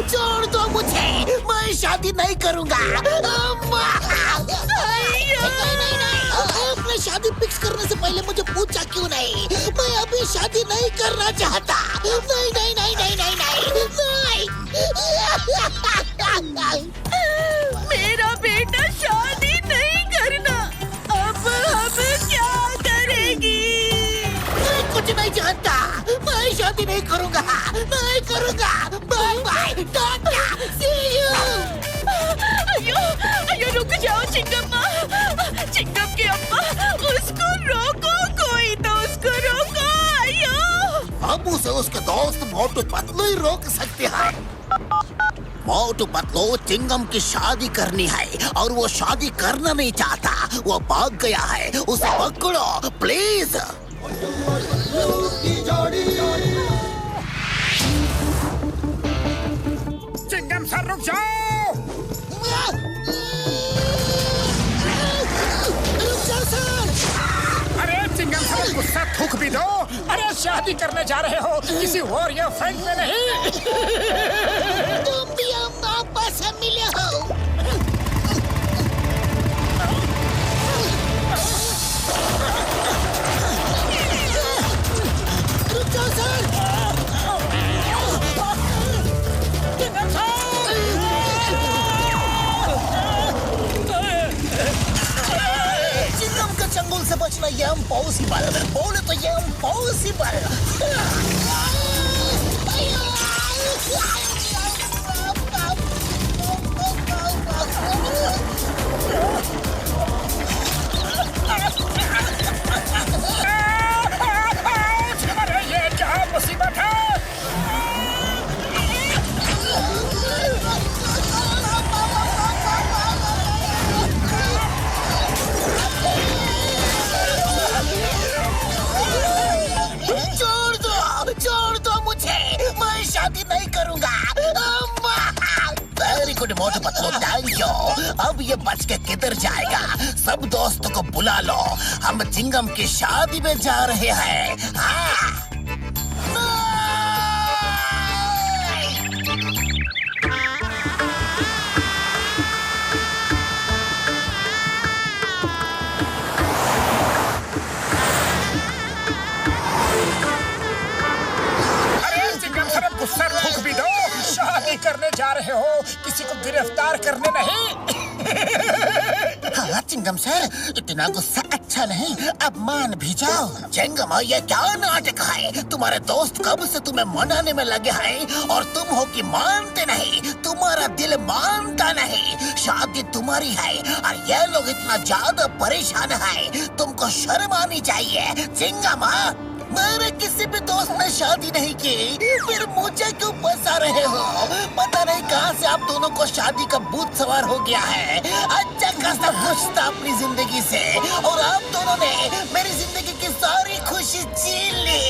छोड़ दो मुझे, मैं शादी नहीं करूंगा। आपने शादी फिक्स करने से पहले मुझे पूछा क्यों नहीं? मैं अभी शादी नहीं करना चाहता। नहीं नहीं नहीं नहीं नहीं नहीं, मेरा बेटा शादी नहीं करना। अब हम क्या करेगी? मैं कुछ नहीं जानता। मैं शादी नहीं करूंगा, नहीं करूंगा। Bye bye, tata, see you. अयो अयो, रुक जाओ चिंगम्मा, चिंगम की अम्मा, उसको रोको, कोई तो उसको रोको। अयो, हम उसे उसके दोस्त मोटू पतलू ही रोक सकते हैं। मोटू पतलू चिंगम की शादी करनी है और वो शादी करना नहीं चाहता। वो भाग गया है, उसे पकड़ो प्लीज। चिंगम सर रुक जाओ। रुक जाओ सर। अरे चिंगम सर गुस्सा थूक भी दो। अरे शादी करने जा रहे हो किसी और या फ्रेंड में नहीं। तुम भी अम्मा पास से मिले हो। रुक जाओ सर। चिंगम के चंगुल से बचना ये इम्पॉसिबल। बोले तो ये इम्पॉसिबल। अरे ये क्या मुसीबत है? छोड़ दो मुझे, मैं शादी नहीं करूंगा। Very good Motu Patlu, thank you. अब ये बच के किधर जाएगा? सब दोस्तों को बुला लो, हम चिंगम की शादी में जा रहे हैं। हाँ। गुस्सा थूक भी दो। शादी करने जा रहे हो, किसी को गिरफ्तार करने नहीं। हाँ चिंगम सर, इतना गुस्सा अच्छा नहीं, अब मान भी जाओ। चिंगम ये क्या नाटक है? तुम्हारे दोस्त कब से तुम्हें मनाने में लगे हैं और तुम हो कि मानते नहीं। तुम्हारा दिल मानता नहीं। शादी तुम्हारी है और ये लोग इतना ज्यादा परेशान है। तुमको शर्म आनी चाहिए। चिंगम मेरे किसी भी दोस्त ने शादी नहीं की, फिर मुझे क्यों फंसा रहे हो? पता नहीं कहाँ से आप दोनों को शादी का भूत सवार हो गया है। अच्छा खासा खुश था अपनी जिंदगी से और आप दोनों ने मेरी जिंदगी की सारी खुशी छीन ली।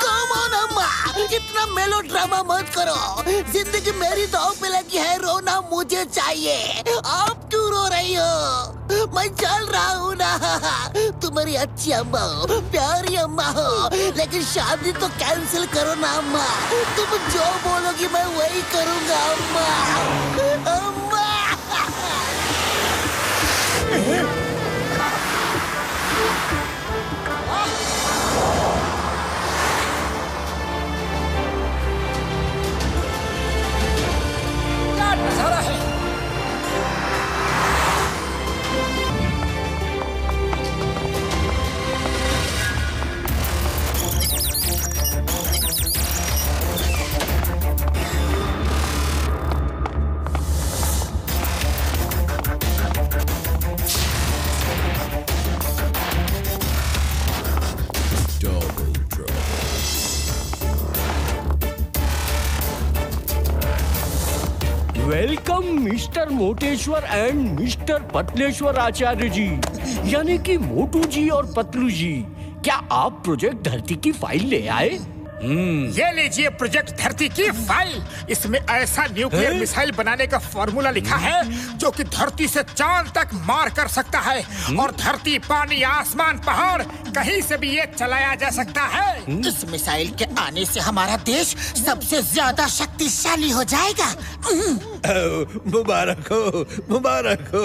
Come on, अम्मा, इतना मेलोड्रामा मत करो। जिंदगी मेरी दांव पे लगी है, रोना मुझे चाहिए। आप क्यों रो रही हो? मैं चल रहा हूँ ना। तुम्हारी अच्छी अम्मा हो, प्यारी अम्मा हो, लेकिन शादी तो कैंसिल करो ना अम्मा। तुम जो बोलोगी मैं वही करूँगा अम्मा। अम्मा नजारा है। Welcome mister Moteshwar and mister Patleshwar Acharya ji, यानी कि मोटू जी और पतलू जी। क्या आप प्रोजेक्ट धरती की फाइल ले आए? ये लीजिए प्रोजेक्ट धरती की फाइल। इसमें ऐसा न्यूक्लियर मिसाइल बनाने का फॉर्मूला लिखा है जो कि धरती से चांद तक मार कर सकता है। और धरती, पानी, आसमान, पहाड़, कहीं से भी ये चलाया जा सकता है। इस मिसाइल के आने से हमारा देश सबसे ज्यादा शक्तिशाली हो जाएगा। मुबारक हो, मुबारक हो।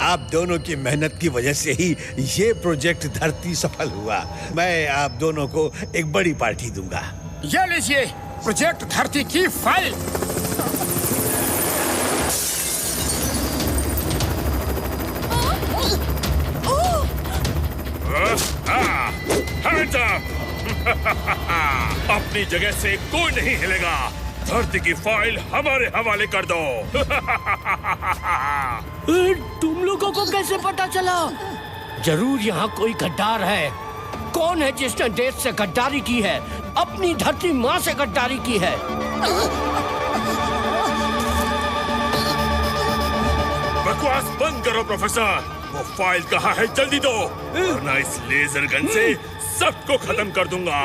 आप दोनों की मेहनत की वजह से ही ये प्रोजेक्ट धरती सफल हुआ। मैं आप दोनों को एक बड़ी पार्टी दूंगा। ये लीजिए प्रोजेक्ट धरती की फाइल। Hands up! अपनी जगह से कोई नहीं हिलेगा। धरती की फाइल हमारे हवाले कर दो। तुम लोगों को कैसे पता चला? जरूर यहाँ कोई गद्दार है। कौन है जिसने देश से गद्दारी की है, अपनी धरती माँ से गद्दारी की है? बकवास बंद करो प्रोफेसर। वो फाइल कहाँ है, जल्दी दो, वरना इस लेजर गन से सबको खत्म कर दूंगा।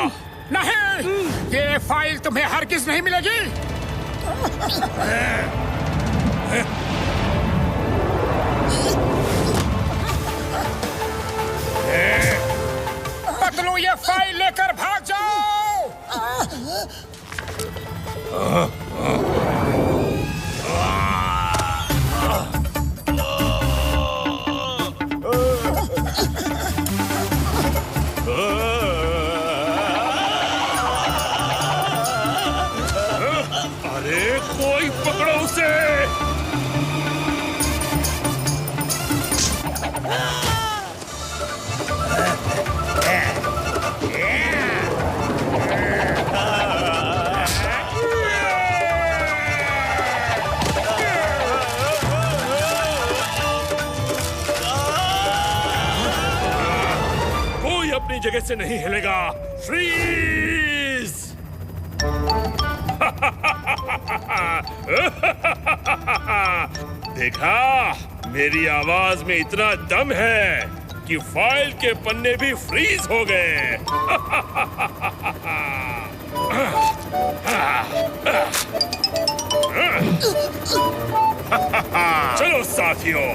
नहीं, ये फाइल तुम्हें हरगिज नहीं मिलेगी। पतलू, ये फाइल लेकर भाग जाओ। अरे कोई पकड़ो उसे। कोई अपनी जगह से नहीं हिलेगा। फ्रीज! देखा, मेरी आवाज में इतना दम है कि फाइल के पन्ने भी फ्रीज हो गए। चलो साथियों,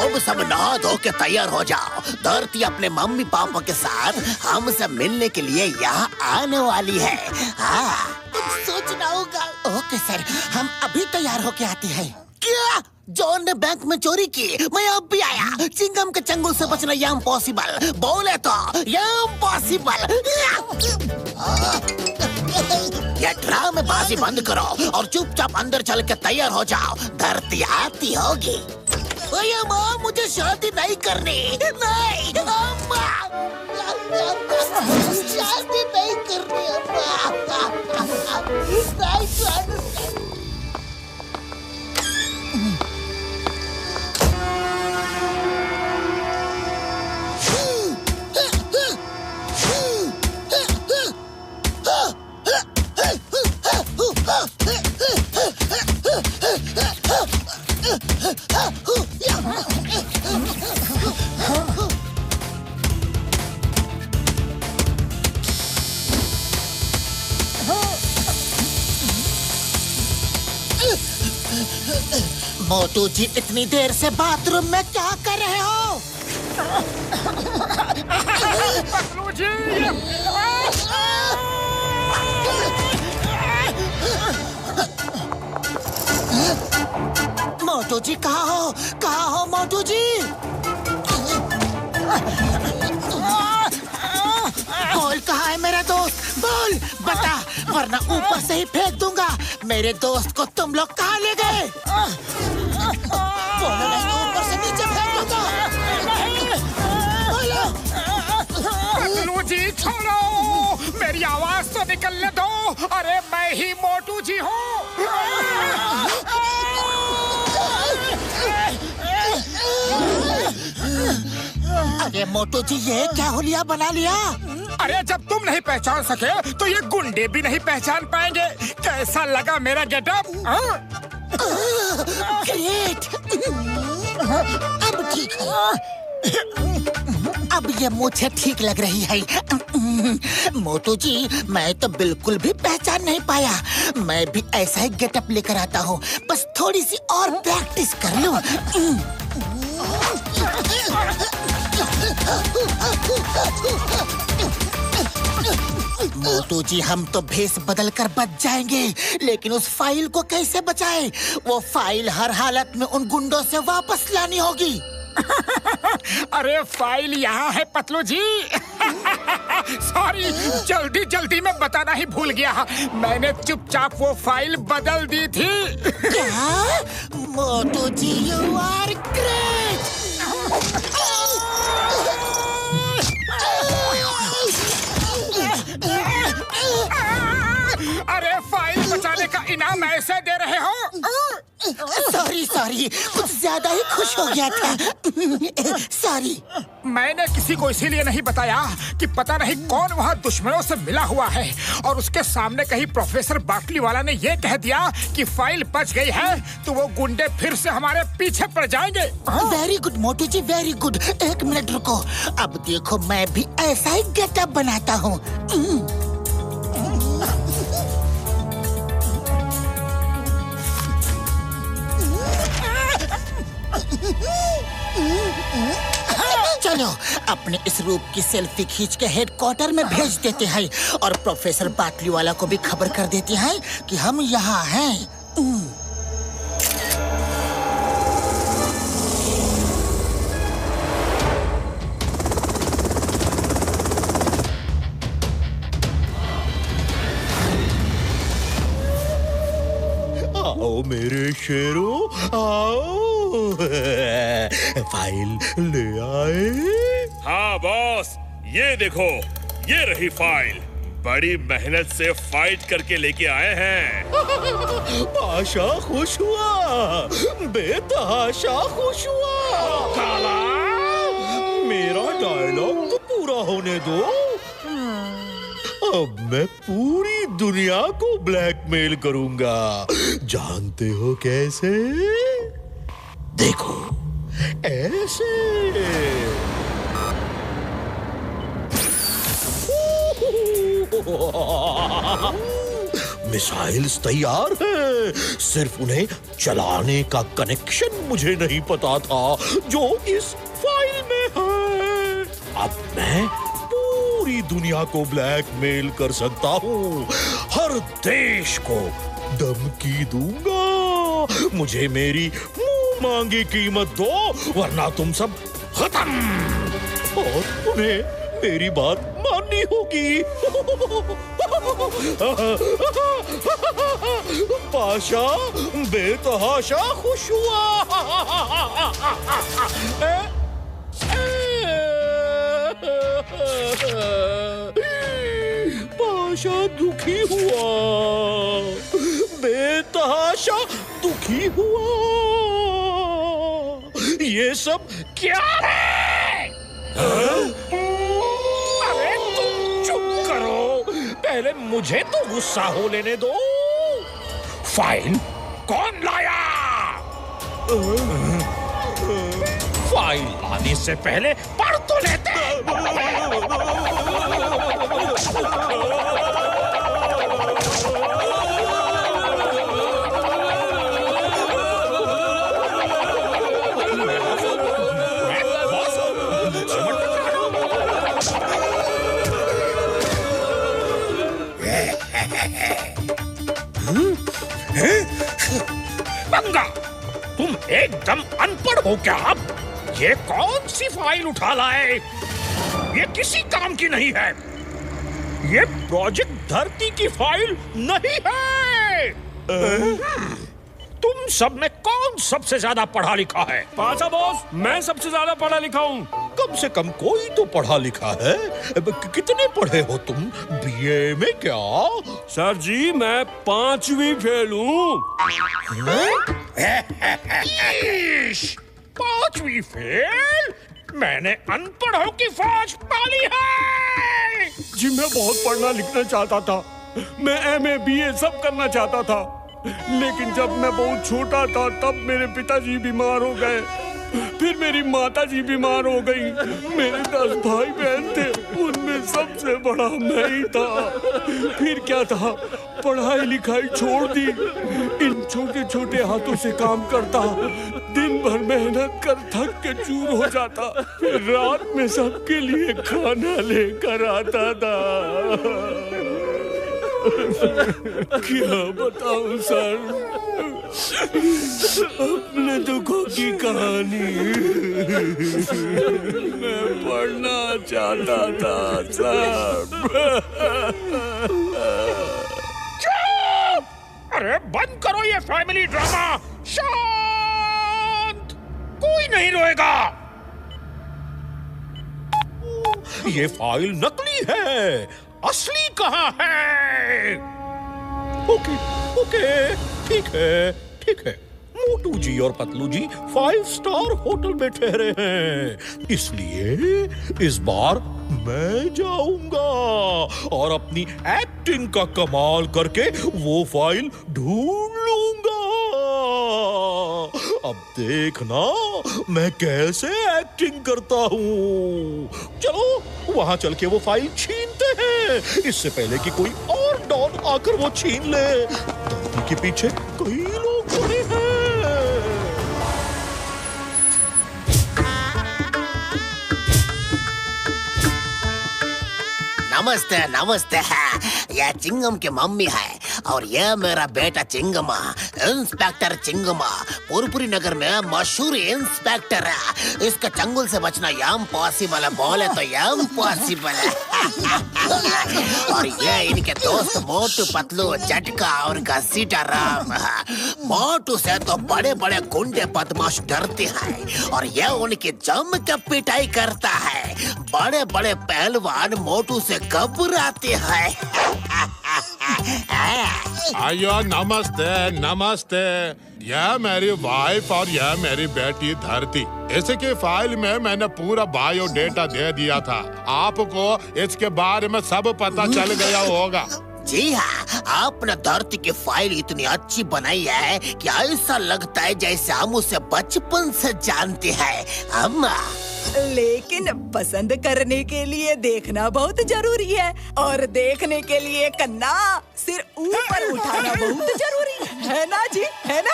तुम सब नहा धो के तैयार हो जाओ। धरती अपने मम्मी पापा के साथ हमसे मिलने के लिए यहाँ आने वाली है। हाँ, कुछ सोचना होगा। ओके सर, हम अभी तैयार होके आते हैं। क्या? जॉन ने बैंक में चोरी की, मैं अब भी आया। चिंगम के चंगुल से बचना ये इम्पॉसिबल। बोले तो ये इम्पॉसिबल। ये ड्रामेबाजी बंद करो और चुपचाप अंदर चल के तैयार हो जाओ। धरती आती होगी। ओए माँ, मुझे शादी नहीं करनी। नहीं अम्मा, शादी नहीं करनी अम्मा। मोटू जी, इतनी देर से बाथरूम में क्या कर रहे हो? पतलू जी, मोटू जी कहाँ हो? कहाँ हो मोटू जी? बोल, कहाँ है मेरा दोस्त? बोल, बता, वरना ऊपर से ही फेंक दूंगा। मेरे दोस्त को तुम लोग कहाँ ले गए? बोलो नहीं तो ऊपर से नीचे फेंक दूंगा। बोलो। पतलू जी छोड़ो, मेरी आवाज तो निकलने दो। अरे मैं ही मोटू जी हूँ। अरे मोटू जी, ये क्या हुलिया बना लिया? अरे जब तुम नहीं पहचान सके तो ये गुंडे भी नहीं पहचान पाएंगे। कैसा लगा मेरा गेटअप? ग्रेट। अब ठीक है। अब ये मुझे ठीक लग रही है। मोटू जी, मैं तो बिल्कुल भी पहचान नहीं पाया। मैं भी ऐसा ही गेटअप लेकर आता हूँ, बस थोड़ी सी और प्रैक्टिस कर लूं। मोटू जी, हम तो भेष बदल कर बच जाएंगे, लेकिन उस फाइल को कैसे बचाएं? वो फाइल हर हालत में उन गुंडों से वापस लानी होगी। अरे फाइल यहाँ है पतलू जी। सॉरी, जल्दी में बताना ही भूल गया। मैंने चुपचाप वो फाइल बदल दी थी। क्या? मोटू जी, यू आर ग्रेट। अरे फाइल बचाने का इनाम ऐसे दे रहे हो? सॉरी, कुछ ज्यादा ही खुश हो गया था। सॉरी। मैंने किसी को इसीलिए नहीं बताया कि पता नहीं कौन वहाँ दुश्मनों से मिला हुआ है और उसके सामने कहीं प्रोफेसर बाटली वाला ने ये कह दिया कि फाइल बच गई है तो वो गुंडे फिर से हमारे पीछे पड़ जाएंगे। वेरी गुड मोटू जी, वेरी गुड। एक मिनट रुको, अब देखो मैं भी ऐसा ही गेटअप बनाता हूँ। चलो अपने इस रूप की सेल्फी खींच के हेडक्वार्टर में भेज देते हैं और प्रोफेसर बाटली वाला को भी खबर कर देते हैं कि हम यहाँ हैं। आओ मेरे शेरों, आओ। फाइल ले आए? हाँ बॉस, ये देखो, ये रही फाइल। बड़ी मेहनत से फाइट करके लेके आए हैं। पाशा खुश हुआ, बेतहाशा खुश हुआ। काला, मेरा डायलॉग तो पूरा होने दो। अब मैं पूरी दुनिया को ब्लैकमेल करूंगा। जानते हो कैसे? देखो, ऐसे। मिसाइल्स तैयार हैं, सिर्फ उन्हें चलाने का कनेक्शन मुझे नहीं पता था जो इस फाइल में है। अब मैं पूरी दुनिया को ब्लैकमेल कर सकता हूँ, हर देश को धमकी दूंगा। मुझे मेरी मुंह मांगी कीमत दो, वरना तुम सब खत्म। और उन्हें मेरी बात माननी होगी। पाशा बेतहाशा खुश हुआ। पाशा दुखी हुआ, बेतहाशा दुखी हुआ। ये सब क्या है? अरे तुम चुप करो, पहले मुझे तो गुस्सा हो लेने दो। फाइल कौन लाया? फाइल लाने से पहले पढ़ तो लेते। बंगा, तुम एकदम अनपढ़ हो क्या? ये कौन सी फाइल उठा लाए? ये किसी काम की नहीं है। ये प्रोजेक्ट धरती की फाइल नहीं है। तुम सब में कौन सबसे ज्यादा पढ़ा लिखा है? पाशा बॉस, मैं सबसे ज्यादा पढ़ा लिखा हूँ। कम से कम कोई तो पढ़ा लिखा है। कितने पढ़े हो तुम? बीए में क्या? सर जी, मैं 5वीं फेल हूँ। 5वीं फेल? मैंने अनपढ़ों की फौज पाली है। जी मैं बहुत पढ़ना लिखना चाहता था, मैं MA BA सब करना चाहता था, लेकिन जब मैं बहुत छोटा था तब मेरे पिताजी बीमार हो गए, फिर मेरी माताजी बीमार हो गई। मेरे 10 भाई बहन थे, उनमें सबसे बड़ा मैं ही था। फिर क्या था, पढ़ाई लिखाई छोड़ दी, इन छोटे छोटे हाथों से काम करता, दिन भर मेहनत कर थक के चूर हो जाता, फिर रात में सबके लिए खाना लेकर आता था। क्या बताऊं सर, अपने दुखों की कहानी। मैं पढ़ना चाहता था सर। अरे बंद करो ये फैमिली ड्रामा। शांत, कोई नहीं रोएगा। ये फाइल नकली है, असली कहाँ है? ओके ओके, ठीक है ठीक है। मोटू जी और पतलू जी 5 स्टार होटल में ठहरे हैं, इसलिए इस बार मैं जाऊंगा और अपनी एक्टिंग का कमाल करके वो फाइल ढूंढ लूंगा। अब देखना मैं कैसे एक्टिंग करता हूँ। चलो वहां चल के वो फाइल छीनते हैं, इससे पहले कि कोई और डॉन आकर वो छीन ले। धरती के पीछे कई लोग पड़े हैं। नमस्ते नमस्ते। यह चिंगम की मम्मी है और यह मेरा बेटा चिंगमा, इंस्पेक्टर चिंगमा, पुरपुरी नगर में मशहूर इंस्पेक्टर है। इसके चंगुल से बचना इम्पॉसिबल है, बोले तो इम्पॉसिबल है। और ये इनके दोस्त मोटू पतलू झटका और घसीटा राम। मोटू से तो बड़े बड़े गुंडे बदमाश डरते हैं और यह उनकी जम के पिटाई करता है। बड़े बड़े पहलवान मोटू से घबराते हैं। आयो नमस्ते नमस्ते। यह मेरी वाइफ और यह मेरी बेटी धरती। इसकी फाइल में मैंने पूरा बायोडेटा दे दिया था। आपको इसके बारे में सब पता चल गया होगा। जी हाँ, आपने धरती की फाइल इतनी अच्छी बनाई है कि ऐसा लगता है जैसे हम उसे बचपन से जानते हैं। अम्मा, लेकिन पसंद करने के लिए देखना बहुत जरूरी है और देखने के लिए कन्ना सिर ऊपर उठाना बहुत जरूरी है ना जी, है ना?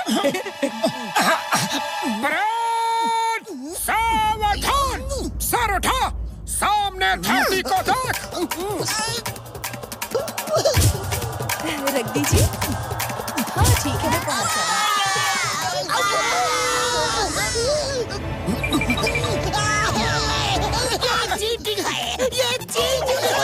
सावधान, सर उठा, सामने धरती को देख। रख दीजिए। हाँ ठीक है, मैं पहुंच चीटिंग है, ये चीटिंग है।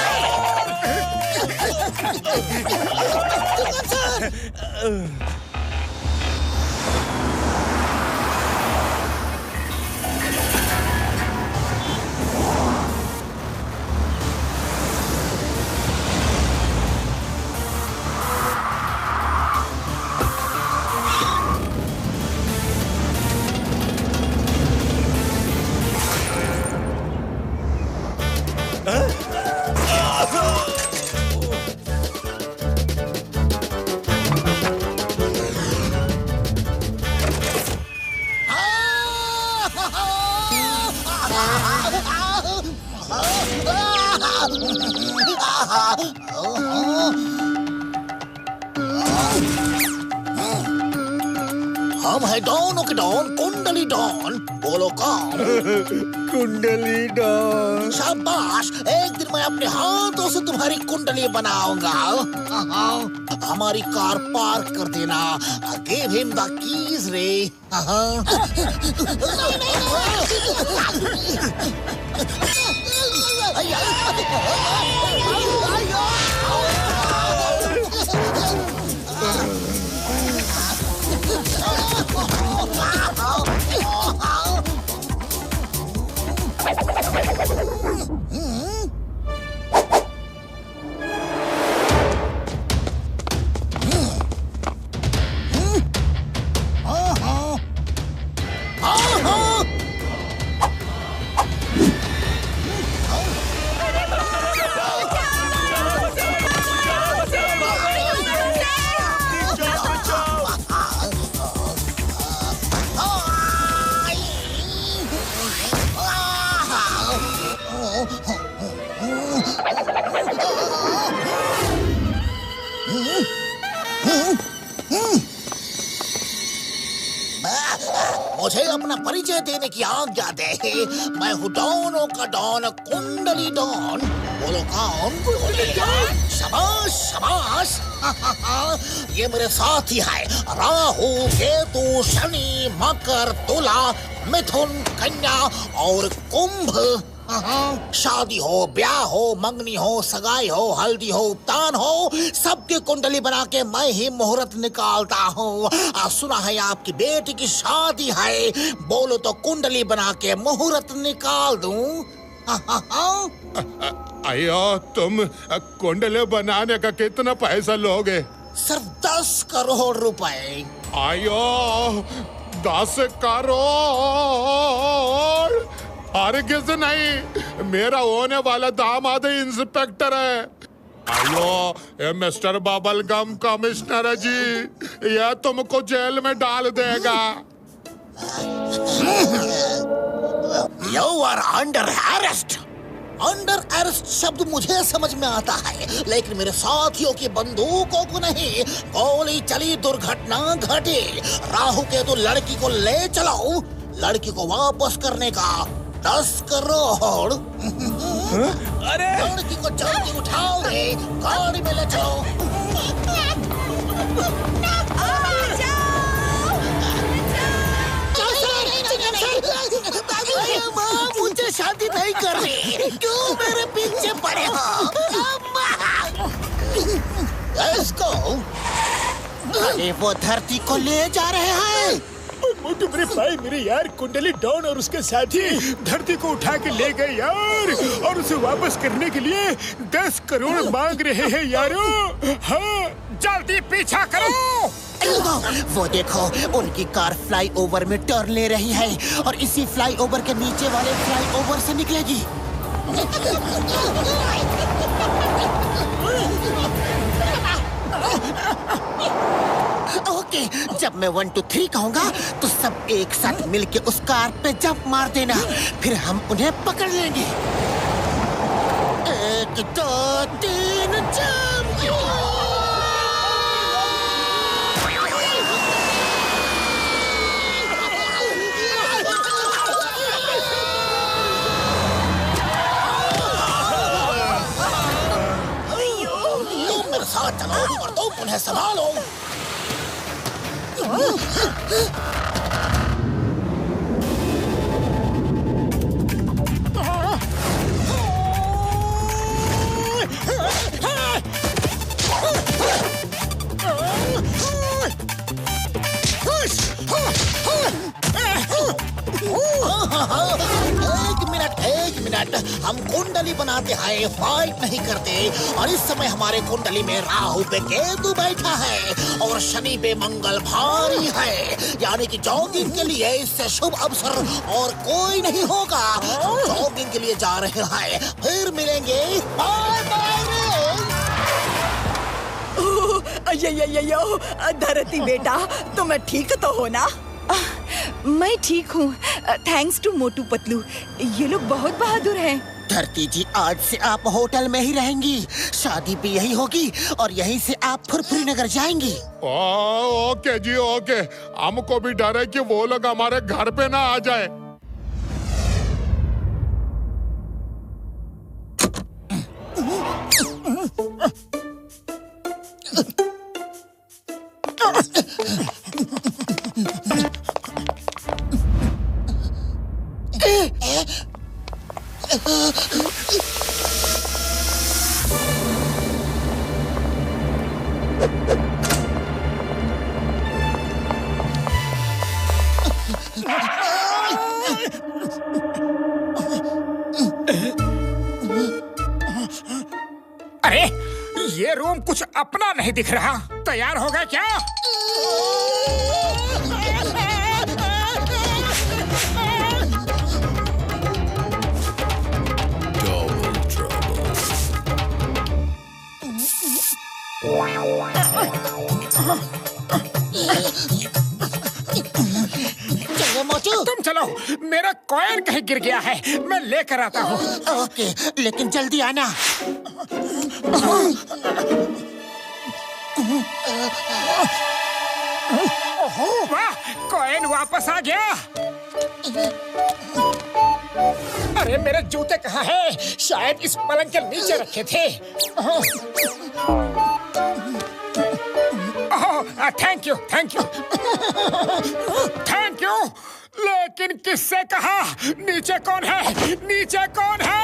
हम है डॉन के डॉन, कुंडली डॉन। बोलो कौन? कुंडली डॉन। शाबाश, एक दिन मैं अपने हाथों से तुम्हारी कुंडली बनाऊंगा। हमारी कार पार्क कर देना। गिव हिम द कीज रे। परिचय देने की आज्ञा दे। मैं हूँ डॉनों का डॉन, कुंडली डॉन। बोलो कौन? कुंडली डॉन। शाबाश शाबाश। ये मेरे साथी है, राहु केतु शनि मकर तुला मिथुन कन्या और कुंभ। शादी हो, ब्याह हो, मंगनी हो, सगाई हो, हल्दी हो, उपतान हो, सबकी कुंडली बना के मैं ही मुहूर्त निकालता हूँ। सुना है आपकी बेटी की शादी है, बोलो तो कुंडली बना के मुहूर्त निकाल दूँ। अयो, तुम कुंडली बनाने का कितना पैसा लोगे? सिर्फ 10 करोड़ रुपए। आयो, 10 करोड़? अरे किस नहीं, मेरा होने वाला दामाद इंस्पेक्टर है। आयो, ये मिस्टर बबल गम कमिश्नर है जी, यह तुमको जेल में डाल देगा। You are under arrest. Under arrest शब्द मुझे समझ में आता है, लेकिन मेरे साथियों की बंदूकों को नहीं। गोली चली, दुर्घटना घटी। राहु केतु लड़की को ले चलाओ, लड़की को वापस करने का 10 करोड़। अरे लड़की को जल्दी उठाओ रे, गाड़ी में ले चलो। माँ, मुझे शादी नहीं करनी, क्यों मेरे पीछे पड़े हो? इसको अरे वो धरती को ले जा रहे हैं। मोटू मेरे भाई, मेरे यार कुंडली डॉन और उसके साथी धरती को उठा के ले गए यार, और उसे वापस करने के लिए 10 करोड़ मांग रहे हैं यारो। हाँ, जल्दी पीछा करो। वो देखो, उनकी कार फ्लाईओवर में टर्न ले रही है और इसी फ्लाईओवर के नीचे वाले फ्लाईओवर से निकलेगी। ओके, जब मैं 1 2 3 कहूँगा तो सब एक साथ मिलके उस कार पे जंप मार देना, फिर हम उन्हें पकड़ लेंगे। 1 2 3 जंप। साथ चलो और तुम उन्हें संभालो। एक मिनट, हम कुंडली बनाते हैं, फाइट नहीं करते। और इस समय हमारे कुंडली में राहु पे केतु बैठा है और शनि पे मंगल भारी है, यानी कि जॉगिंग के लिए इससे शुभ अवसर और कोई नहीं होगा। हम जॉगिंग के लिए जा रहे हैं, फिर मिलेंगे। Bye bye. धरती बेटा, तुम्हें ठीक तो हो ना? मैं ठीक हूँ, थैंक्स टू मोटू पतलू। ये लोग बहुत बहादुर हैं। धरती जी, आज से आप होटल में ही रहेंगी, शादी भी यही होगी और यहीं से आप फुरफुरी नगर जाएंगी। ओके जी ओके, हमको भी डर है कि वो लोग हमारे घर पे ना आ जाए। अरे, ये रूम कुछ अपना नहीं दिख रहा। तैयार हो गए क्या? चलो मोटू, तुम चलो, मेरा कॉइन कहीं गिर गया है, मैं लेकर आता हूँ। ओके, लेकिन जल्दी आना। वाह, कॉइन वापस आ गया। अरे मेरे जूते कहाँ हैं? शायद इस पलंग के नीचे रखे थे। Thank you, thank you, thank you. लेकिन किससे कहा? नीचे कौन है? नीचे कौन है?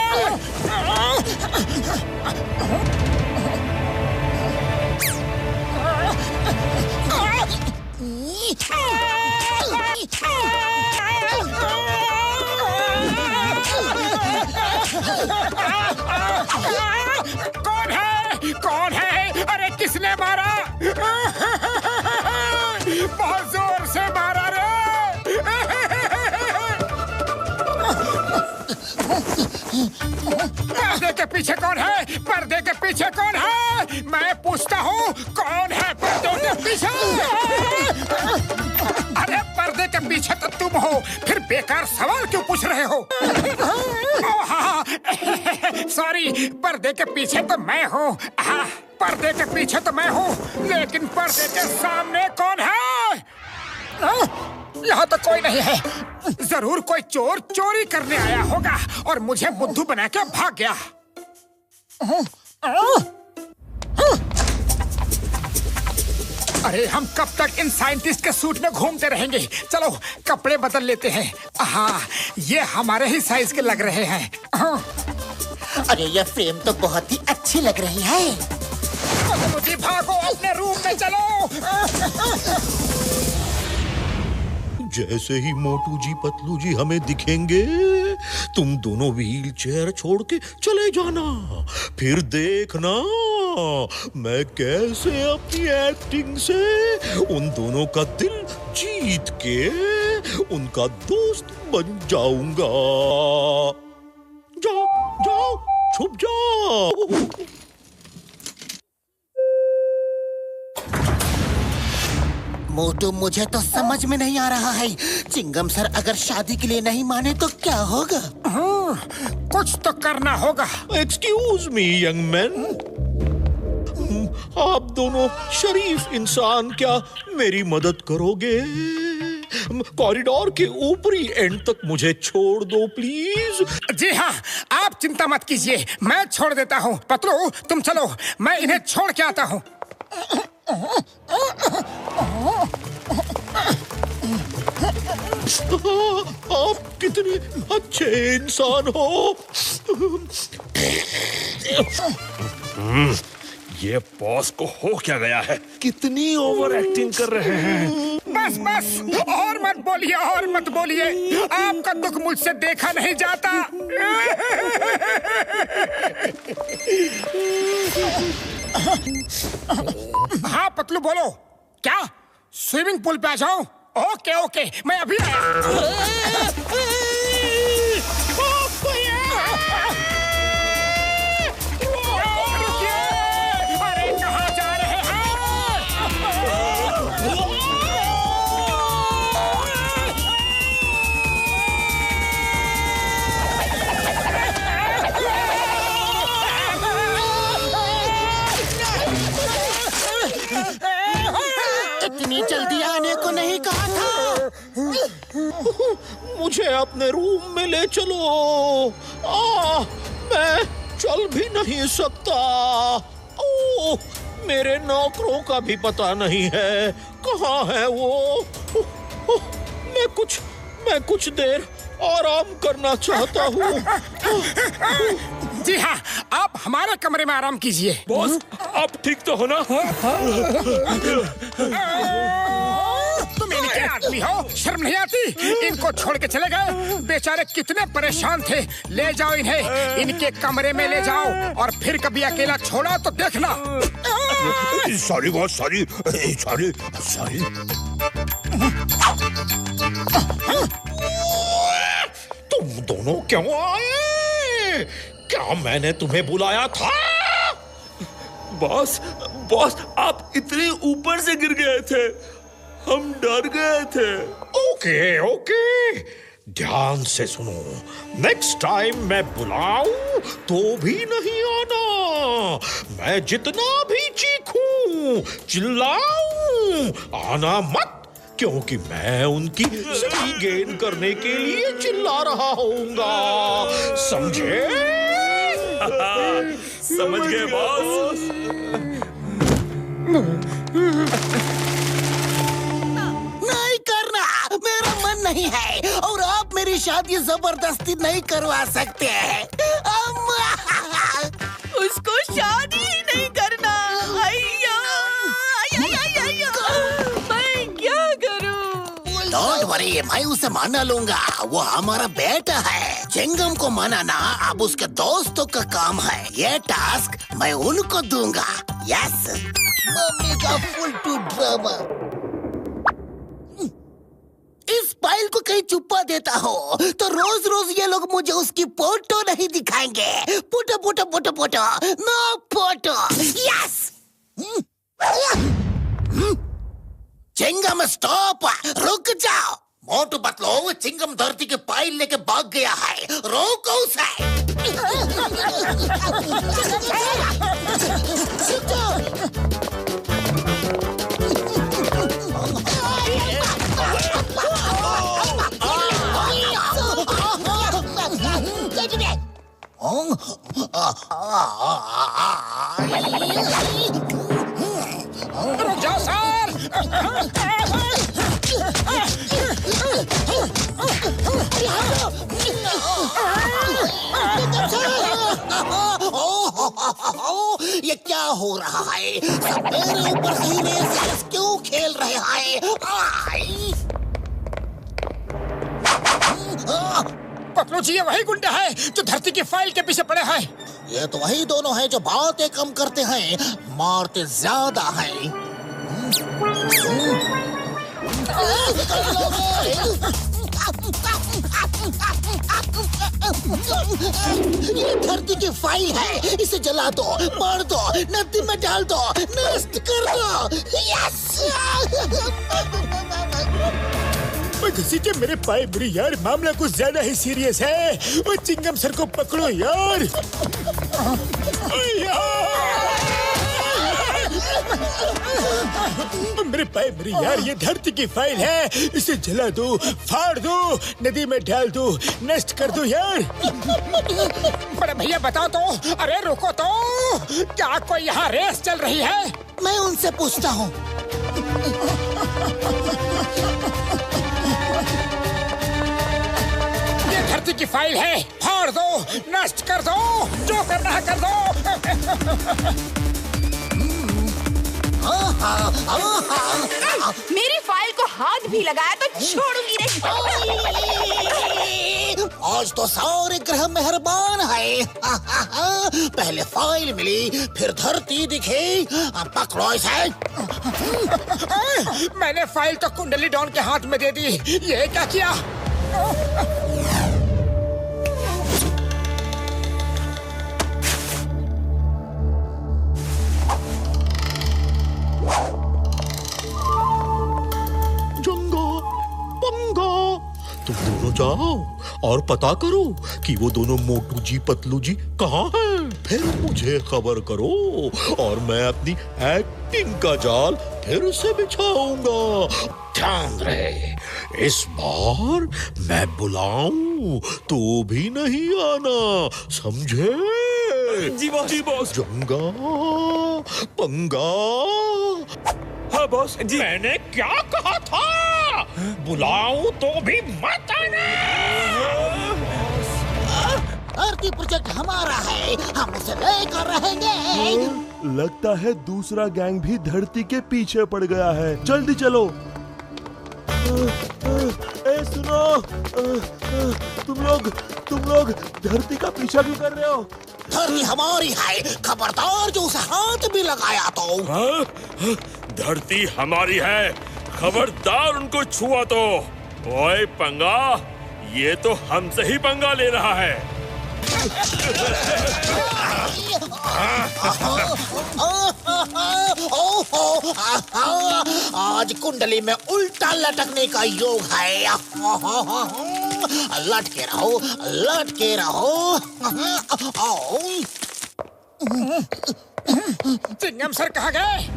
कौन है? कौन है? अरे किसने मारा? बहुत जोर से मारा रे। पर्दे के पीछे कौन है? पर्दे के पीछे कौन है? मैं पूछता हूँ, कौन है पर्दे के पीछे? अरे पर्दे के पीछे तो तुम हो, फिर बेकार सवाल क्यों पूछ रहे हो? हाँ, सॉरी, पर्दे के पीछे तो मैं हूँ। पर्दे के पीछे तो मैं हूँ, लेकिन पर्दे के सामने कौन है? यहाँ तो कोई नहीं है। जरूर कोई चोर चोरी करने आया होगा और मुझे बुद्धू बना के भाग गया। अरे हम कब तक इन साइंटिस्ट के सूट में घूमते रहेंगे? चलो कपड़े बदल लेते हैं। हाँ, ये हमारे ही साइज के लग रहे हैं। अरे ये फ्रेम तो बहुत ही अच्छी लग रही है। मुझे भागो, अपने रूम में चलो। जैसे ही मोटू जी पतलू जी हमें दिखेंगे, तुम दोनों व्हील चेयर छोड़ के चले जाना। फिर देखना मैं कैसे अपनी एक्टिंग से उन दोनों का दिल जीत के उनका दोस्त बन जाऊंगा। जाओ जाओ, छुप जाओ। मोटू, मुझे तो समझ में नहीं आ रहा है। चिंगम सर अगर शादी के लिए नहीं माने तो क्या होगा? कुछ तो करना होगा। एक्सक्यूज मी यंग मैन, आप दोनों शरीफ इंसान क्या मेरी मदद करोगे? कॉरिडोर के ऊपरी एंड तक मुझे छोड़ दो प्लीज। जी हाँ, आप चिंता मत कीजिए, मैं छोड़ देता हूँ। पतलू तुम चलो, मैं इन्हें छोड़ के आता हूँ। आप कितने अच्छे इंसान हो। ये बॉस को हो क्या गया है? कितनी ओवर एक्टिंग कर रहे हैं। बस बस, और मत बोलिए, और मत बोलिए। आपका दुख मुझसे देखा नहीं जाता। हाँ पतलू बोलो, क्या स्विमिंग पूल पे आ जाऊं? ओके ओके, मैं अभी आया। अरे कहाँ जा रहे हैं? इतनी जल्दी आने को नहीं कहा था। मुझे अपने रूम में ले चलो। मैं चल भी नहीं सकता। ओह, मेरे नौकरों का भी पता नहीं है, कहाँ है वो? मैं कुछ देर आराम करना चाहता हूँ। जी हाँ, आप हमारे कमरे में आराम कीजिए। बॉस, आप ठीक तो हो ना? तुम इनके आदमी हो, शर्म नहीं आती? इनको छोड़ के चले गए, बेचारे कितने परेशान थे। ले जाओ इन्हें, इनके कमरे में ले जाओ, और फिर कभी अकेला छोड़ा तो देखना। Sorry boss, sorry sorry sorry. तुम दोनों क्यों आए? क्या मैंने तुम्हें बुलाया था? बॉस, आप इतने ऊपर से गिर गए थे, हम डर गए थे। ओके, ध्यान से सुनो। नेक्स्ट टाइम मैं बुलाऊं तो भी नहीं आना। मैं जितना भी चीखूं, चिल्लाऊं, आना मत। क्योंकि मैं उनकी सही गेन करने के लिए चिल्ला रहा होऊंगा, समझे? समझ गए बॉस। नहीं करना, मेरा मन नहीं है और आप मेरी शादी जबरदस्ती नहीं करवा सकते हैं। उसको शादी ही नहीं करना। अय्या, मैं क्या करूं? डोंट वरी, मैं उसे मना लूंगा। वो हमारा बेटा है। चिंगम को मनाना अब उसके दोस्तों का काम है। ये टास्क मैं उनको दूंगा। यस, मम्मी का फुल टू ड्रामा। इस फाइल को कहीं छुपा देता हो तो रोज रोज ये लोग मुझे उसकी फोटो नहीं दिखाएंगे। Photo photo photo photo, no photo. Yes. Chingam stop, रुक जाओ। मोटू पतलू, चिंगम धरती के फाइल लेके भाग गया है, रोको उसे। रुक जाओ सर। ये क्या हो रहा है? सब मेरे ऊपर सही रेस क्यों खेल रहे हैं? पतलू जी, ये वही गुंडा है जो धरती की फाइल के पीछे पड़े हैं। ये तो वही दोनों हैं जो बातें कम करते हैं, मारते ज्यादा हैं। ये धरती की फाइल है, इसे जला दो, मार दो, नदी में डाल दो, नष्ट कर दो। यस। घसीटे मेरे पाए बुरी यार, मामला कुछ ज्यादा ही सीरियस है। वो चिंगम सर को पकड़ो यार। मेरे पाए बुरी यार, ये धरती की फाइल है, इसे जला दो, फाड़ दो, नदी में डाल दो, नष्ट कर दो यार। बड़े भैया बताओ तो, अरे रुको तो, क्या कोई यहाँ रेस चल रही है? मैं उनसे पूछता हूँ। धरती की फाइल है, फाड़ दो, नष्ट कर दो, जो करना है कर दो। मेरी फाइल को हाथ भी लगाया तो छोड़ूंगी नहीं। आज तो सारे ग्रह मेहरबान है। पहले फाइल मिली, फिर धरती दिखी। पकड़ो इसे। मैंने फाइल तो कुंडली डॉन के हाथ में दे दी, ये क्या किया? तुम दोनों जाओ और पता करो कि वो दोनों मोटू जी पतलू जी कहाँ हैं। फिर मुझे खबर करो और मैं अपनी एक्टिंग का जाल फिर से बिछाऊंगा। ध्यान रहे, इस बार मैं बुलाऊं तो भी नहीं आना, समझे? जी बॉस। जंगा पंगा। हाँ बॉस जी। मैंने क्या कहा था? बुलाऊं तो भी मत आना। धरती प्रोजेक्ट हमारा है, हम उसे लेकर रहेंगे। लगता है दूसरा गैंग भी धरती के पीछे पड़ गया है। जल्दी चलो। सुनो, तुम लोग धरती का पीछा क्यों कर रहे हो? धरती हमारी है, खबरदार जो उसे हाथ भी लगाया तो। धरती हमारी है, खबरदार उनको छुआ तो। ओए पंगा, ये तो हमसे ही पंगा ले रहा है। आज कुंडली में उल्टा लटकने का योग है। लटके रहो, लटके रहो। चिंगम सर कहाँ गए?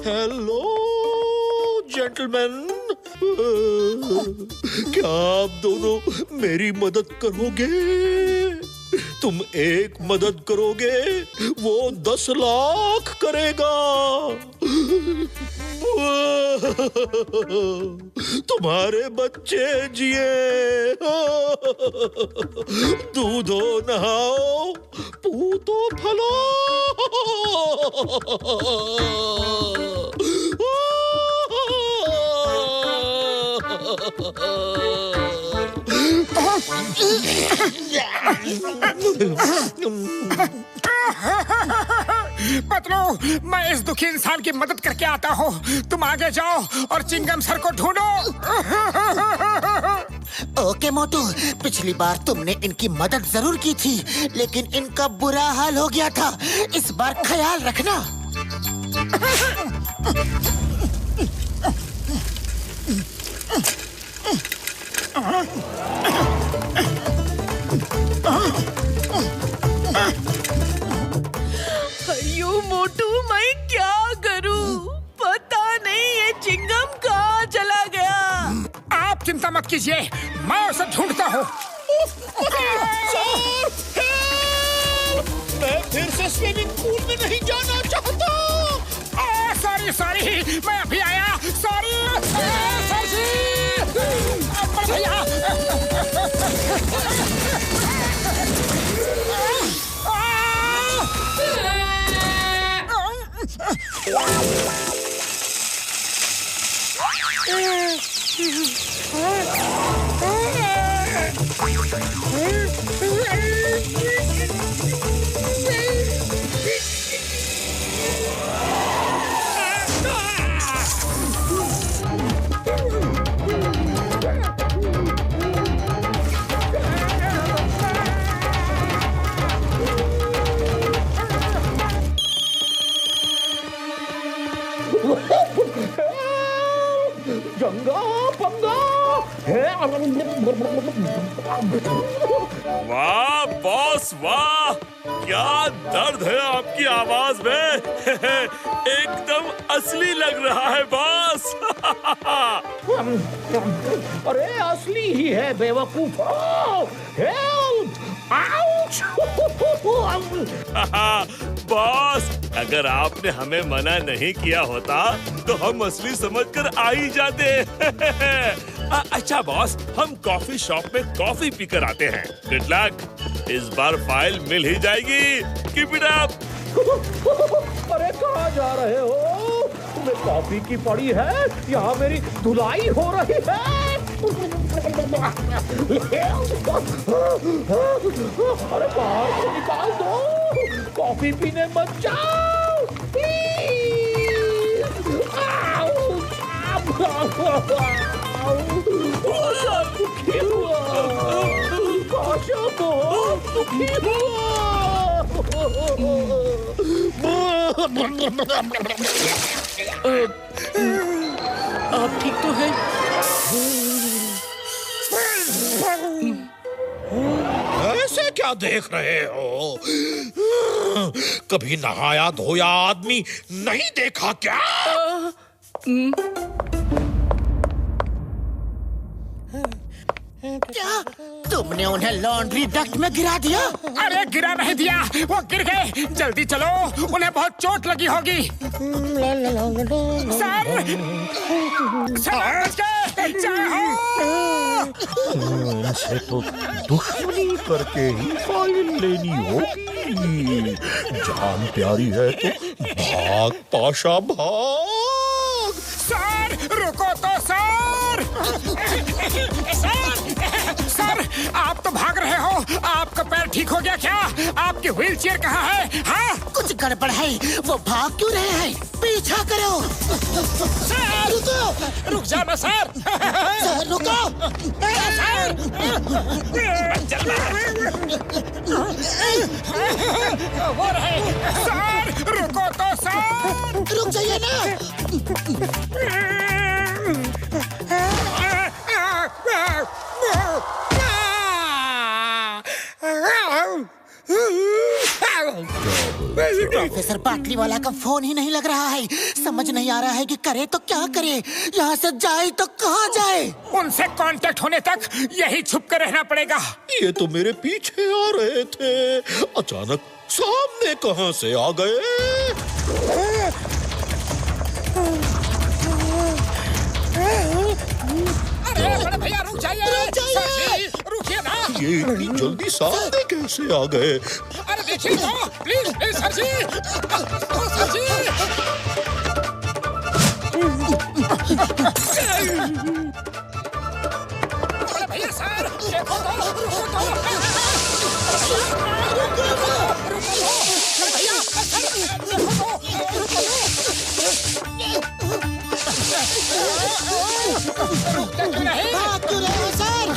हेलो जेंटलमैन, क्या आप दोनों मेरी मदद करोगे? तुम एक मदद करोगे, वो 10 लाख करेगा। तुम्हारे बच्चे जिए, दूधो नहाओ, पूतो फलो। पतलू, मैं इस दुखी इंसान की मदद करके आता हूँ। तुम आगे जाओ और चिंगम सर को ढूंढो। ओके मोटू, पिछली बार तुमने इनकी मदद जरूर की थी, लेकिन इनका बुरा हाल हो गया था। इस बार ख्याल रखना। अयो मोटू, मैं क्या करूं? पता नहीं ये चिंगम कहाँ चला गया। आप चिंता मत कीजिए, मैं उसे ढूंढता हूँ। मैं फिर से स्विमिंग पूल में नहीं जाना चाहता। सॉरी, मैं अभी आया। सॉरी सर जी, भैया। जंगा पंगा। वाह बॉस वाह, क्या दर्द है आपकी आवाज में। एकदम असली लग रहा है बॉस। अरे असली ही है बेवकूफ। हेल्प! आउच! बॉस, अगर आपने हमें मना नहीं किया होता तो हम असली समझकर आ ही जाते। अच्छा बॉस, हम कॉफी शॉप में कॉफी पीकर आते हैं। गुड लक, इस बार फाइल मिल ही जाएगी। Keep it up. अरे कहाँ जा रहे हो? तुम्हें कॉफी की पड़ी है, यहाँ मेरी धुलाई हो रही है। अरे बाहर से निकाल दो, कॉफी पीने मत जाओ प्लीज। दुखी हुआ, बहुत दुखी आप ठीक तो हैं? ऐसे क्या देख रहे हो? कभी नहाया धोया आदमी नहीं देखा क्या? क्या तुमने उन्हें लॉन्ड्री डक्ट में गिरा दिया? अरे गिरा नहीं दिया, वो गिर गए। जल्दी चलो, उन्हें बहुत चोट लगी होगी। सर, ऐसे तो दुश्मनी करके ही फाइल लेनी होगी। जान प्यारी है तो भाग पाशा भाग। सर रुको तो सर। सर आप तो भाग रहे हो, आपका पैर ठीक हो गया क्या? आपकी व्हील चेयर कहाँ है? हाँ कुछ गड़बड़ है, वो भाग क्यों रहे हैं? पीछा करो। सर रुको, रुक जाना सर। सर रुको। सर वो रहे। सर रुको तो सर। रुक जाइए ना। प्रोफेसर पाटली वाला का फोन ही नहीं लग रहा है। समझ नहीं आ रहा है कि करे तो क्या करे, यहाँ से जाए तो कहाँ जाए। उनसे कांटेक्ट होने तक यही छुप कर रहना पड़ेगा। ये तो मेरे पीछे आ रहे थे, अचानक सामने कहाँ से आ गए। अरे बड़े भैया रुक जाइए, रुकिए ना। ये इतनी जल्दी सामने कैसे आ गए? अरे देखिए तो, please please sir ji, sir ji. बड़े भैया सर, देखो तो, रुको तो। भैया सर, देखो तो। भाग क्यों रहे हो सर?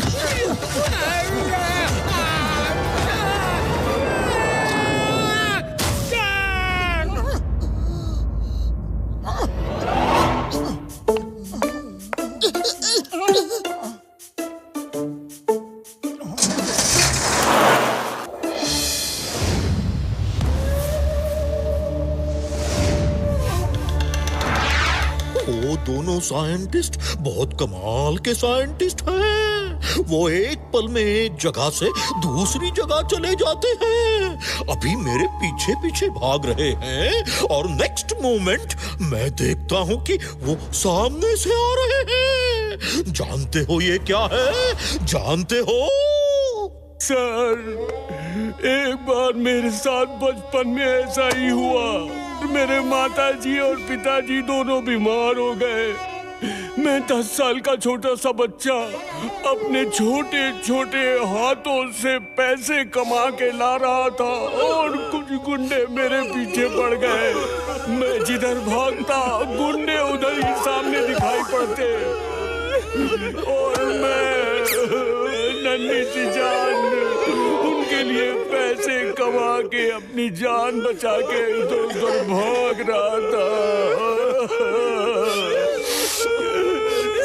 वो दोनों साइंटिस्ट बहुत कमाल के साइंटिस्ट हैं। वो एक पल में एक जगह से दूसरी जगह चले जाते हैं। अभी मेरे पीछे पीछे भाग रहे हैं और नेक्स्ट मोमेंट मैं देखता हूँ कि वो सामने से आ रहे हैं। जानते हो ये क्या है? जानते हो? सर, एक बार मेरे साथ बचपन में ऐसा ही हुआ। मेरे माताजी और पिताजी दोनों बीमार हो गए। मैं 10 साल का छोटा सा बच्चा अपने छोटे छोटे हाथों से पैसे कमा के ला रहा था और कुछ गुंडे मेरे पीछे पड़ गए। मैं जिधर भागता गुंडे उधर ही सामने दिखाई पड़ते और मैं नन्ही सी जान उनके लिए पैसे कमा के अपनी जान बचा के इधर उधर भाग रहा था।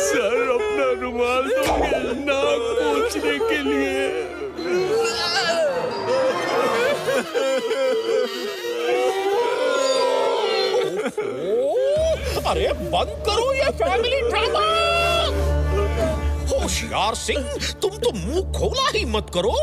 सर, अपना रुमाल दोगे नाक पोंछने के लिए? अरे बंद करो ये फैमिली ड्रामा। होशियार सिंह, तुम तो मुंह खोला ही मत करो।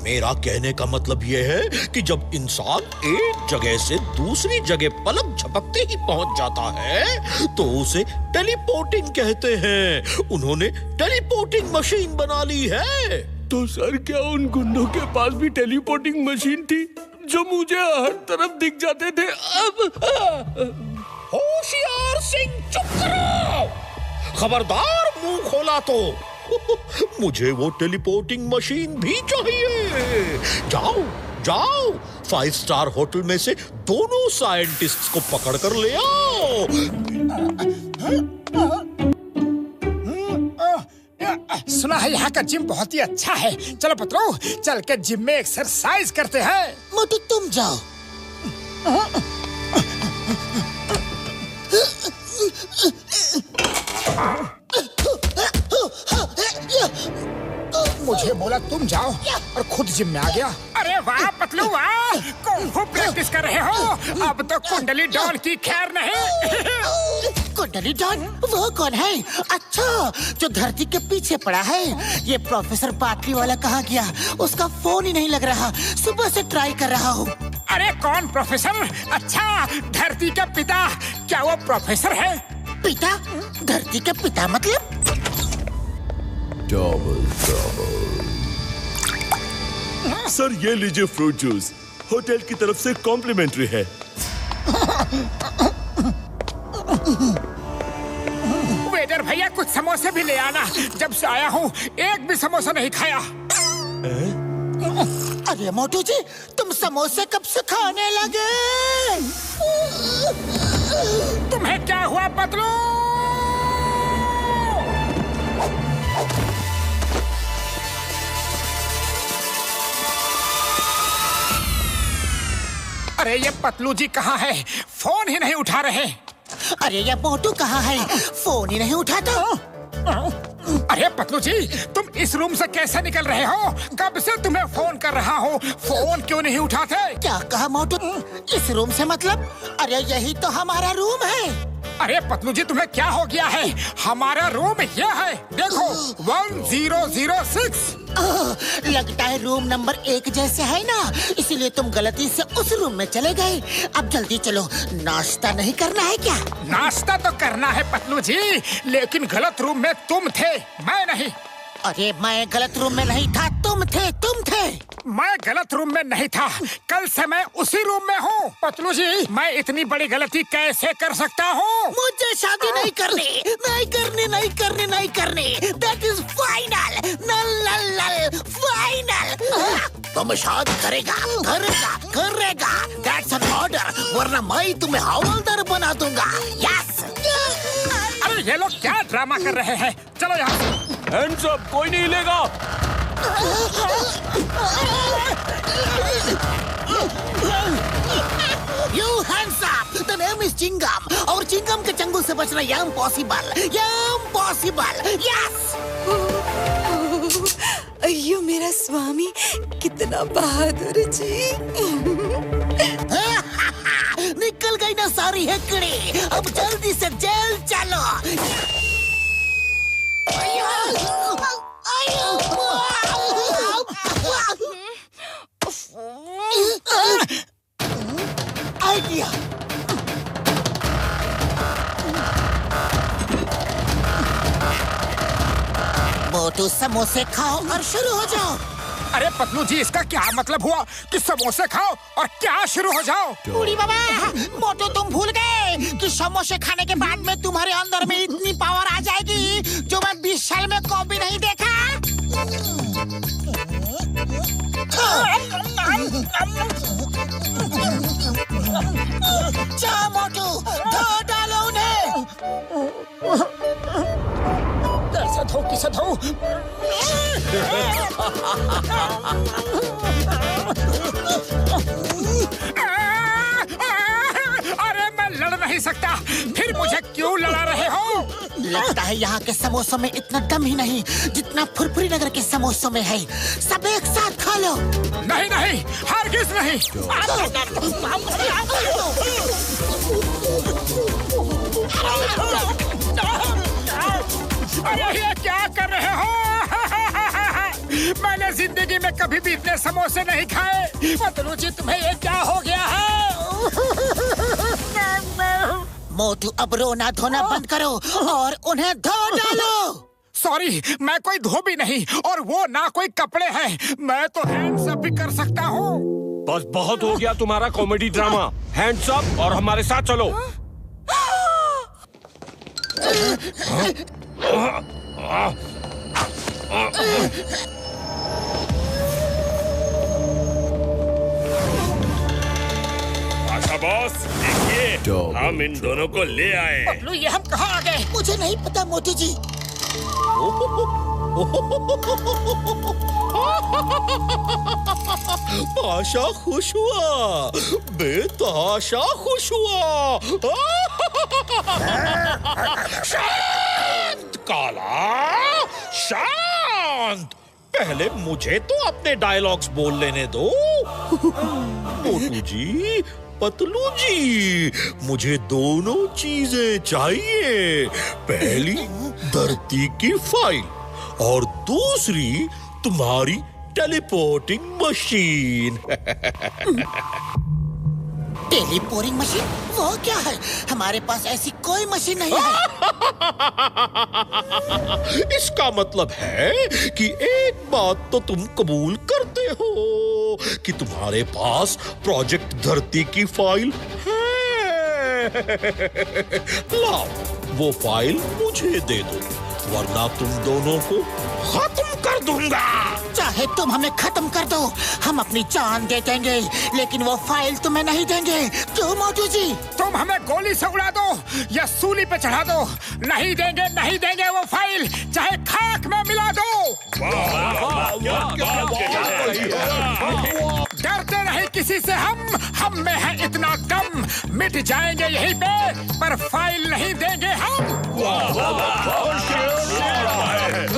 मेरा कहने का मतलब यह है कि जब इंसान एक जगह से दूसरी जगह पलक झपकते ही पहुंच जाता है तो उसे टेलीपोर्टिंग कहते हैं। उन्होंने टेलीपोर्टिंग मशीन बना ली है। तो सर, क्या उन गुंडों के पास भी टेलीपोर्टिंग मशीन थी जो मुझे हर तरफ दिख जाते थे? होशियार सिंह, चुप करो। खबरदार मुंह खोला तो मुझे वो टेलीपोर्टिंग मशीन भी चाहिए। जाओ जाओ, 5 स्टार होटल में से दोनों साइंटिस्ट्स को पकड़ कर ले आओ। सुना है यहाँ का जिम बहुत ही अच्छा है। चलो पत्रो, चल के जिम में एक्सरसाइज करते हैं। मोटू तुम जाओ। मुझे बोला तुम जाओ और खुद जिम में आ गया। अरे वाह पतलू वाह, खूब प्रैक्टिस कर रहे हो। अब तो कुंडली डॉन की खैर नहीं। कुंडली डॉन वो कौन है? अच्छा, जो धरती के पीछे पड़ा है। ये प्रोफेसर पाटली वाला कहाँ गया? उसका फोन ही नहीं लग रहा। सुबह से ट्राई कर रहा हूँ। अरे कौन प्रोफेसर? अच्छा, धरती का पिता। क्या वो प्रोफेसर है? पिता? धरती के पिता मतलब? सर, ये लीजिए फ्रूट जूस, होटल की तरफ से कॉम्प्लीमेंट्री है। वेटर भैया, कुछ समोसे भी ले आना। जब से आया हूँ एक भी समोसा नहीं खाया। अरे मोटू जी, तुम समोसे कब से खाने लगे? तुम्हें क्या हुआ पतलू? अरे ये पतलू जी कहाँ है? फोन ही नहीं उठा रहे। अरे ये मोटू कहाँ है? फोन ही नहीं उठाता। अरे पतलू जी, तुम इस रूम से कैसे निकल रहे हो? कब से तुम्हें फोन कर रहा हूँ, फोन क्यों नहीं उठाते? क्या कहा मोटू? इस रूम से मतलब? अरे यही तो हमारा रूम है। अरे पतलू जी, तुम्हें क्या हो गया है? हमारा रूम ये है, देखो 1006। लगता है रूम नंबर 1 जैसे है ना, इसीलिए तुम गलती से उस रूम में चले गए। अब जल्दी चलो, नाश्ता नहीं करना है क्या? नाश्ता तो करना है पतलू जी, लेकिन गलत रूम में तुम थे, मैं नहीं। अरे मैं गलत रूम में नहीं था, तुम थे। मैं गलत रूम में नहीं था, कल से मैं उसी रूम में हूँ। पतलू जी, मैं इतनी बड़ी गलती कैसे कर सकता हूँ? मुझे शादी नहीं करनी। That is final, नल फाइनल। तुम शादी करेगा। That's an order, वरना मैं तुम्हें हवलदार बना दूंगा। Yes। अरे ये लोग क्या ड्रामा कर रहे हैं? चलो यहाँ से। हैंड्स अप, कोई नहीं हिलेगा। You hands up! The name is Chingam, और चिंगम के चंगुल से बचना impossible. Yes! अయ్యో मेरा स्वामी, कितना बहादुर जी। निकल गई ना सारी हेकड़ी, अब जल्दी से जेल चलो। आइडिया। मोटू समोसे खाओ और शुरू हो जाओ। अरे पतलू जी, इसका क्या मतलब हुआ कि समोसे खाओ और क्या शुरू हो जाओ? बूढ़ी बाबा, मोटू तुम भूल गए कि समोसे खाने के बाद में तुम्हारे अंदर में इतनी पावर आ जाएगी जो मैं 20 साल में कभी नहीं देखा। जा मोटू, धो डालो उन्हें। कैसे धो? अरे मैं लड़ नहीं सकता, फिर मुझे क्यों लड़ा रहे हो? लगता है यहाँ के समोसों में इतना दम ही नहीं जितना फुरफुरी नगर के समोसों में है। सब एक साथ खा लो। नहीं, हरगिज़ नहीं। अरे ये क्या कर रहे हो? मैंने जिंदगी में कभी भी इतने समोसे नहीं खाए। पतलू जी, तुम्हें ये क्या हो गया है? मोटू, अब रोना धोना बंद करो और उन्हें धो डालो। सॉरी, मैं कोई धोबी नहीं और वो ना कोई कपड़े हैं। मैं तो हैंड्स अप भी कर सकता हूँ। बस बहुत हो गया तुम्हारा कॉमेडी ड्रामा। हैंड्स अप और हमारे साथ चलो। आशा बॉस, देखिए हम इन दोनों को ले आए। पतलू, ये हम कहाँ आ गए? मुझे नहीं पता मोटू जी। आशा खुश हुआ, बेतहाशा खुश हुआ। शांत काला, शांत। पहले मुझे तो अपने डायलॉग्स बोल लेने दो। मोटू जी, पतलू जी, मुझे दोनों चीजें चाहिए। पहली धरती की फाइल और दूसरी तुम्हारी टेलीपोर्टिंग मशीन। Teleporting machine? वो क्या है? हमारे पास ऐसी कोई मशीन नहीं है। इसका मतलब है कि एक बात तो तुम कबूल करते हो कि तुम्हारे पास प्रोजेक्ट धरती की फाइल है। लाओ, वो फाइल मुझे दे दो, वरना तुम दोनों को खत्म कर दूंगा। चाहे तुम हमें खत्म कर दो, हम अपनी जान दे देंगे, लेकिन वो फाइल तुम्हें नहीं देंगे। क्यों मोटू जी? तुम हमें गोली से उड़ा दो या सूली पे चढ़ा दो, नहीं देंगे वो फाइल, चाहे खाक में मिला दो। डरते नहीं किसी से, हम में है इतना दम। मिट जाएंगे यहीं पे, पर फाइल नहीं देंगे हम।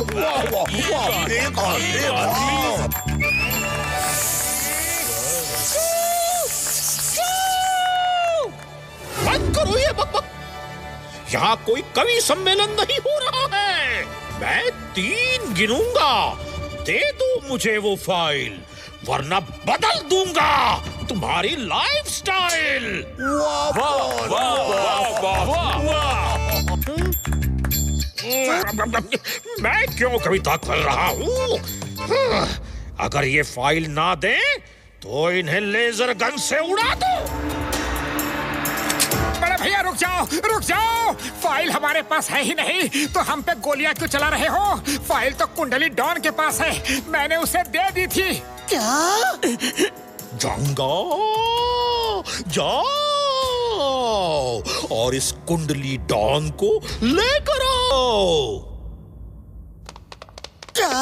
वाह वाह वाह, देखो। बंद करो ये बकबक। यहाँ कोई कवि सम्मेलन नहीं हो रहा है। मैं 3 गिनूंगा, दे दो मुझे वो फाइल, वरना बदल दूंगा तुम्हारी लाइफस्टाइल। वाह वाह वाह वाह वाह। मैं क्यों कविता कर रहा हूँ? अगर ये फाइल ना दे तो इन्हें लेजर गन से उड़ा दो। बड़े भैया रुक जाओ। फाइल हमारे पास है ही नहीं तो हम पे गोलियां क्यों चला रहे हो? फाइल तो कुंडली डॉन के पास है, मैंने उसे दे दी थी। क्या? जाऊंगा, जाओ और इस कुंडली डॉन को लेकर आओ। क्या?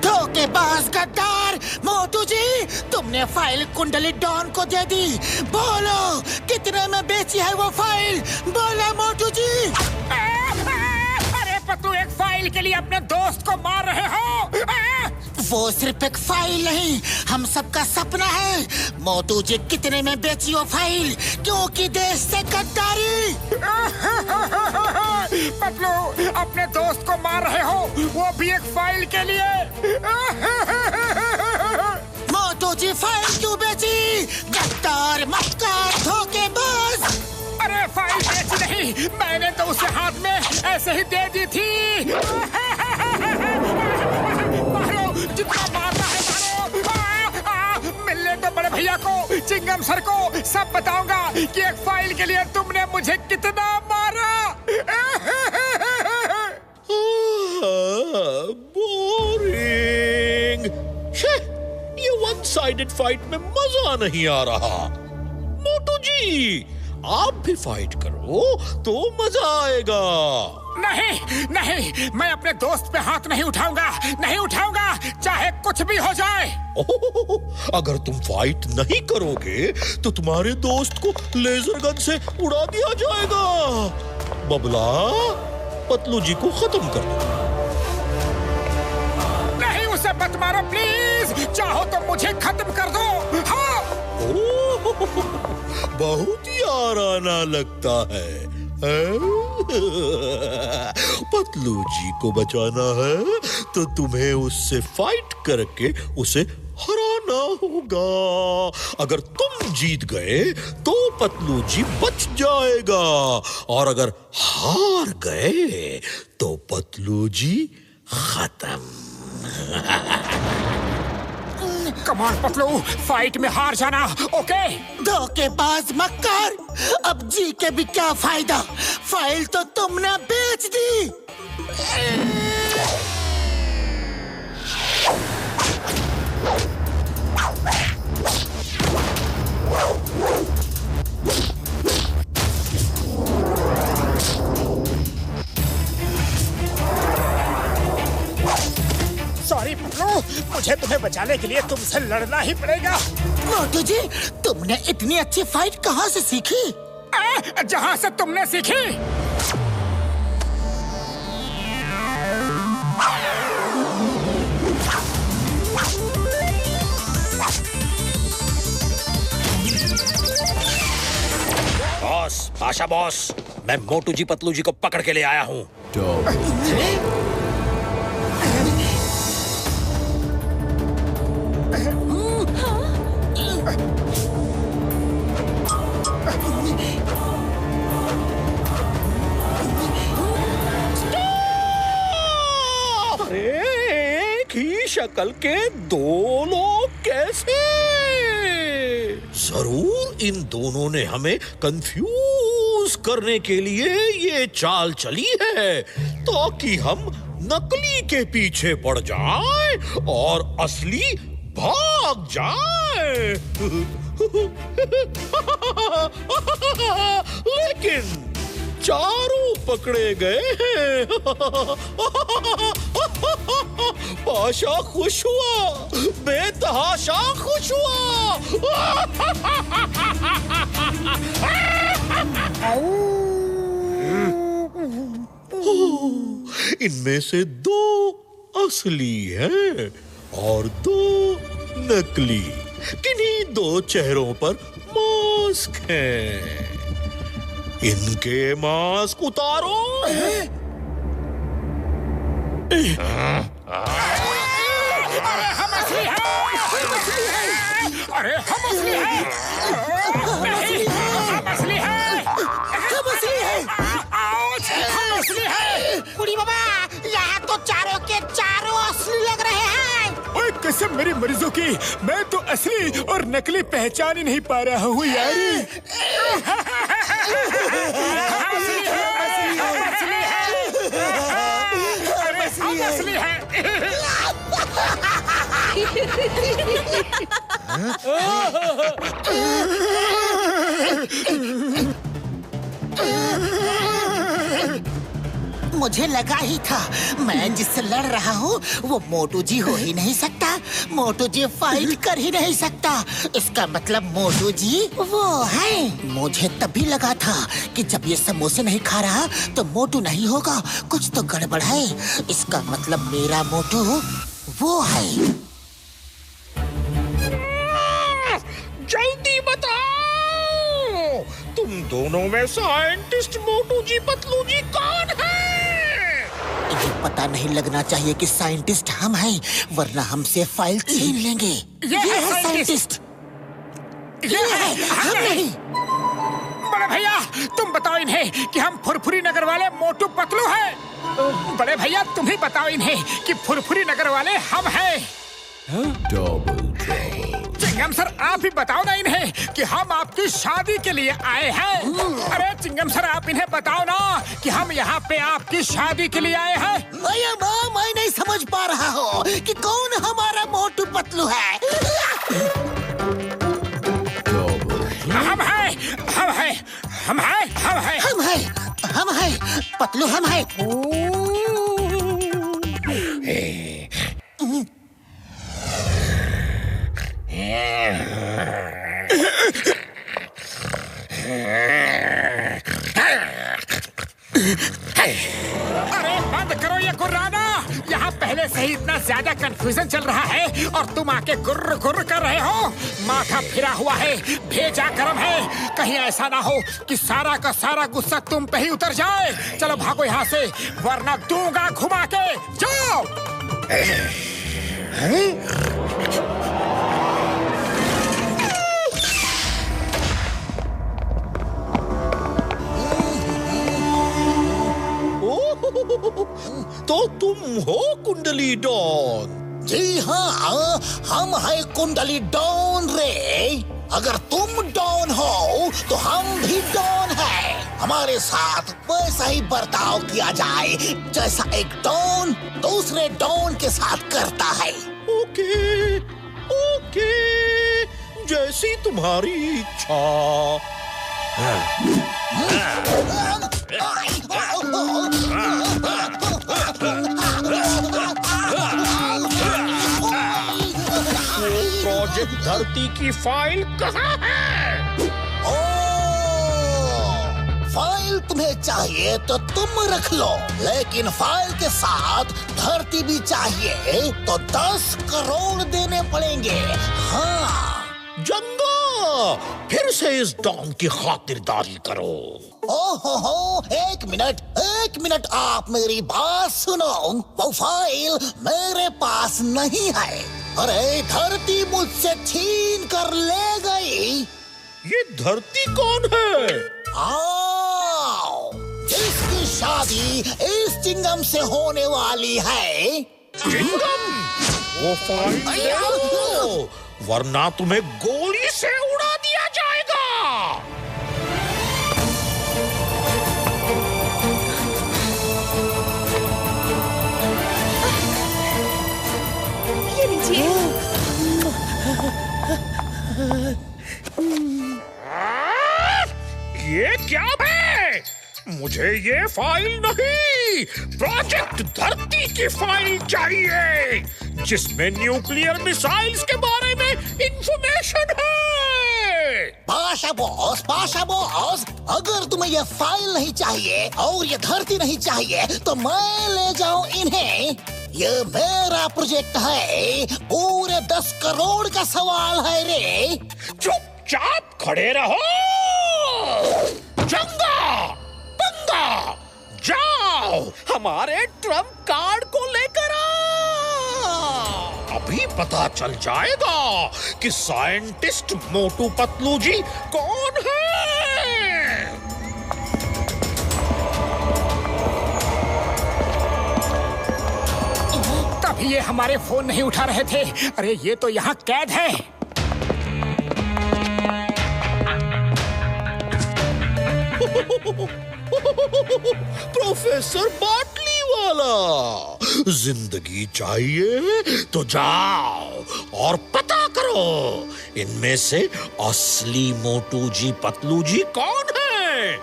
धोखेबाज गद्दार मोटू जी, तुमने फाइल कुंडली डॉन को दे दी। बोलो कितने में बेची है वो फाइल? बोलो मोटू जी। अरे पतलू, एक फाइल के लिए अपने दोस्त को मार रहे हो? वो सिर्फ एक फाइल नहीं, हम सबका सपना है। मोटू जी कितने में बेची वो फाइल? क्योंकि देश से गद्दारी। पतलू, अपने दोस्त को मार रहे हो, वो भी एक फाइल के लिए। मोटू जी फाइल क्यों बेची? गद्दार, मक्कार, धोखेबाज। अरे फाइल बेची नहीं, मैंने तो उसे हाथ में ऐसे ही दे दी थी। मारो, जितना मारना है मारो। मिलने तो बड़े भैया को, चिंगम सर को सब बताऊंगा कि एक फाइल के लिए तुमने मुझे कितना मारा। बोरिंग। ये वन साइडेड फाइट में मजा नहीं आ रहा। मोटू जी, आप भी फाइट करो तो मजा आएगा। नहीं, मैं अपने दोस्त पे हाथ नहीं उठाऊंगा, चाहे कुछ भी हो जाए। अगर तुम फाइट नहीं करोगे तो तुम्हारे दोस्त को लेजर गन से उड़ा दिया जाएगा। बबला, पतलू जी को खत्म कर दो। नहीं, उसे मत मारो प्लीज, चाहो तो मुझे खत्म कर दो। हाँ। बहुत याराना लगता है। पतलू जी को बचाना है तो तुम्हें उससे फाइट करके उसे हराना होगा। अगर तुम जीत गए तो पतलू जी बच जाएगा, और अगर हार गए तो पतलू जी खत्म। कम ऑन पतलू, फाइट में हार जाना, ओके? धोखेबाज मक्कार, अब जी के भी क्या फायदा? फाइल तो तुमने बेच दी। सॉरी पतलू, मुझे तुम्हें बचाने के लिए तुमसे लड़ना ही पड़ेगा। मोटू जी, तुमने इतनी अच्छी फाइट कहाँ से सीखी? जहाँ से तुमने सीखी। बॉस, आशा बॉस, मैं मोटू जी पतलू जी को पकड़ के ले आया हूँ। एक ही शक्ल के 2 लोग कैसे? जरूर इन दोनों ने हमें कंफ्यूज करने के लिए ये चाल चली है, ताकि हम नकली के पीछे पड़ जाएं और असली भाग जाए। लेकिन चारों पकड़े गए हैं। आशा खुश हुआ, बेतहाशा खुश हुआ। इनमें से 2 असली हैं और 2 नकली। किन्हीं 2 चेहरों पर मास्क हैं। इनके मास्क उतारो। अरे हम असली हैं! अरे हम असली हैं! नहीं, हम असली हैं! हम असली हैं! हम असली हैं! बुढ़ी बाबा, यहाँ तो चारों के चारों असली लग रहे हैं। ओए कसम मेरी मरीजों की, मैं तो असली और नकली पहचान ही नहीं पा रहा हूँ यार। हम असली हैं! असली है। मुझे लगा ही था, मैं जिससे लड़ रहा हूँ वो मोटू जी हो ही नहीं सकता। मोटू जी फाइट कर ही नहीं सकता। इसका मतलब मोटू जी वो है। मुझे तभी लगा था कि जब ये समोसे नहीं खा रहा तो मोटू नहीं होगा, कुछ तो गड़बड़ है। इसका मतलब मेरा मोटू वो है। जल्दी बताओ, तुम दोनों में साइंटिस्ट मोटू जी पतलू जी कौन है? ये पता नहीं लगना चाहिए कि साइंटिस्ट हम हैं, वरना हमसे फाइल छीन लेंगे। ये है साइंटिस्ट। ये है हम नहीं। बड़े भैया तुम बताओ इन्हें कि हम फुरफुरी नगर वाले मोटू पतलू हैं। बड़े भैया तुम ही बताओ इन्हें कि फुरफुरी नगर वाले हम हैं। चिंगम सर आप ही बताओ ना इन्हें कि हम आपकी शादी के लिए आए हैं। अरे चिंगम सर आप इन्हें बताओ ना कि हम यहाँ पे आपकी शादी के लिए आए हैं। मैं नहीं समझ पा रहा हूँ कि कौन हमारा मोटू पतलू है। हम हैं, हम हैं, हम हैं, हम हैं, हम हैं, हम हैं, पतलू हम हैं। अरे बंद करो ये गुर्राना। यहाँ पहले से ही इतना ज्यादा कंफ्यूजन चल रहा है और तुम आके गुर्र गुर्र कर रहे हो। माथा फिरा हुआ है, भेजा गरम है। कहीं ऐसा ना हो कि सारा का सारा गुस्सा तुम पे ही उतर जाए। चलो भागो यहाँ से वरना दूंगा घुमा के। जाओ। तो तुम हो कुंडली डॉन? जी हाँ, हम है कुंडली डॉन रे। अगर तुम डॉन हो तो हम भी डॉन हैं। हमारे साथ वैसा ही बर्ताव किया जाए जैसा एक डॉन दूसरे डॉन के साथ करता है। ओके, ओके, जैसी तुम्हारी इच्छा। प्रोजेक्ट धरती की फाइल कहाँ है? फाइल तुम्हें चाहिए तो तुम रख लो, लेकिन फाइल के साथ धरती भी चाहिए तो 10 करोड़ देने पड़ेंगे। हाँ जंगा, फिर से इस डॉन की खातिरदारी करो। ओहो, एक मिनट आप मेरी बात सुनो। वो फाइल मेरे पास नहीं है। अरे धरती मुझसे छीन कर ले गई। ये धरती कौन है? आओ, जिसकी शादी इस चिंगम से होने वाली है। चिंगम? वो फाइल दो, वरना तुम्हें गोली से उड़ा दिया जाएगा। ये लीजिए। ये क्या है? मुझे ये फाइल नहीं, प्रोजेक्ट धरती की फाइल चाहिए जिसमें न्यूक्लियर मिसाइल्स के बारे में इंफॉर्मेशन है। बस पाशा बॉस, अगर तुम्हें ये फाइल नहीं चाहिए और ये धरती नहीं चाहिए तो मैं ले जाऊं इन्हें। ये मेरा प्रोजेक्ट है, पूरे 10 करोड़ का सवाल है रे। चुपचाप खड़े रहो। चंगा पंगा, जाओ हमारे ट्रम्प कार्ड को लेकर आओ। अभी पता चल जाएगा कि साइंटिस्ट मोटू पतलू जी कौन है। तभी ये हमारे फोन नहीं उठा रहे थे। अरे ये तो यहाँ कैद है। प्रोफेसर बाटली वाला, जिंदगी चाहिए तो जाओ और पता करो इनमें से असली मोटू जी पतलू जी कौन है,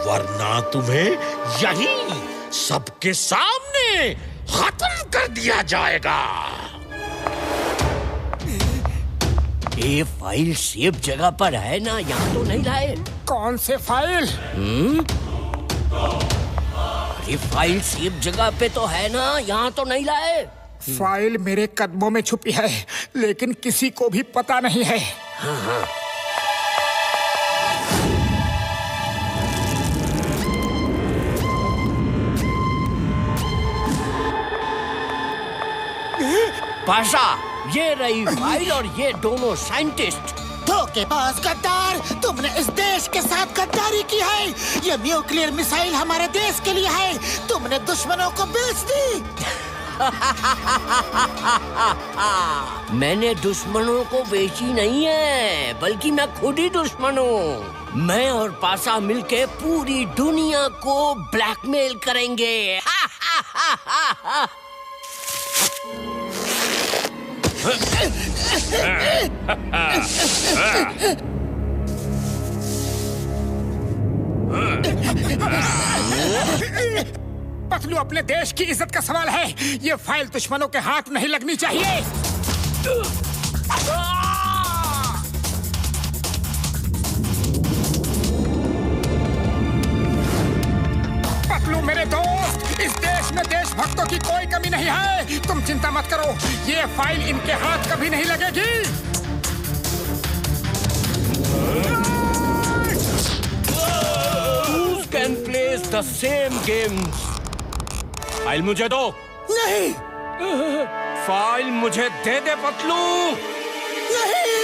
वरना तुम्हें यहीं सबके सामने खत्म कर दिया जाएगा। ये फाइल सेफ जगह पर है ना, यहाँ तो नहीं लाए। कौन से फाइल? अरे फाइल सेफ जगह पे तो है ना, यहाँ तो नहीं लाए। फाइल मेरे कदमों में छुपी है, लेकिन किसी को भी पता नहीं है। हाँ। पाशा, ये रही फाइल और ये दोनों साइंटिस्ट। धोखेबाज गद्दार, तुमने इस देश के साथ गद्दारी की है। ये न्यूक्लियर मिसाइल हमारे देश के लिए है, तुमने दुश्मनों को बेच दी। मैंने दुश्मनों को बेची नहीं है, बल्कि मैं खुद ही दुश्मन हूँ। मैं और पाशा मिलके पूरी दुनिया को ब्लैकमेल करेंगे। पतलू, अपने देश की इज्जत का सवाल है। ये फाइल दुश्मनों के हाथ नहीं लगनी चाहिए। पतलू मेरे दोस्त, इस देश में देशभक्तों की कोई कमी नहीं है। तुम चिंता मत करो, ये फाइल इनके हाथ कभी नहीं लगेगी। Who can play the same games? File मुझे दो। नहीं, फाइल मुझे दे दे पतलू। नहीं।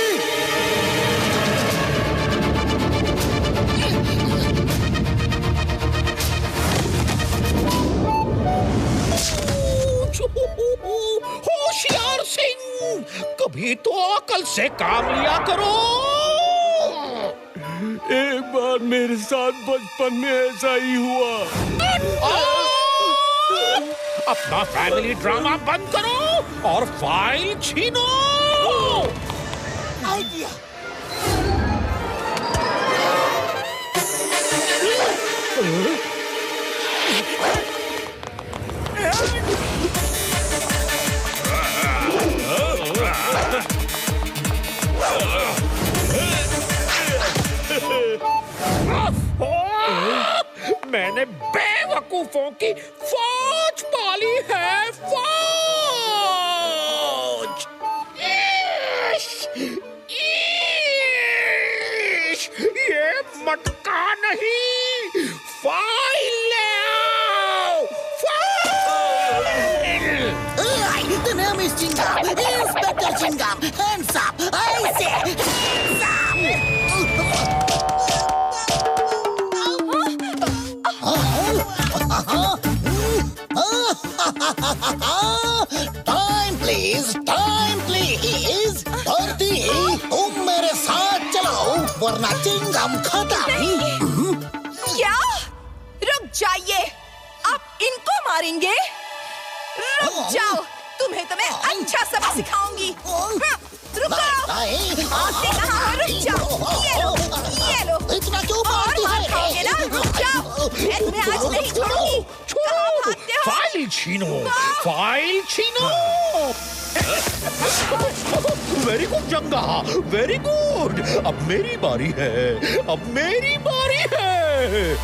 होशियार सिंह, कभी तो अकल से काम लिया करो। एक बार मेरे साथ बचपन में ऐसा ही हुआ। अपना फैमिली ड्रामा बंद करो और फाइल छीनो। आइडिया। मैंने बेवकूफों की फौज पाली है, फौज। ये मटका नहीं, फाइल ले आओ, file. The name is Chingam, Inspector Chingam. Hands up, I say, hands up. Time please, time please. धरती, तुम मेरे साथ चलो, वरना चिंगम खत्म। क्या? रुक जाइए, आप इनको मारेंगे? रुक जाओ, तुम्हें तो मैं अच्छा सबक सिखाऊंगी। रुको, आते कहाँ हो? रुक जाओ, ये लो। इतना क्यों और मारती मार है? खाओगे ना? रुक जाओ, मैं तुम्हें आज नहीं छोड़ूंगी। कहाँ भागते हो? फाइल छीनो, फाइल छीनो। Very good Janga, very good. अब मेरी बारी है, अब मेरी बारी है।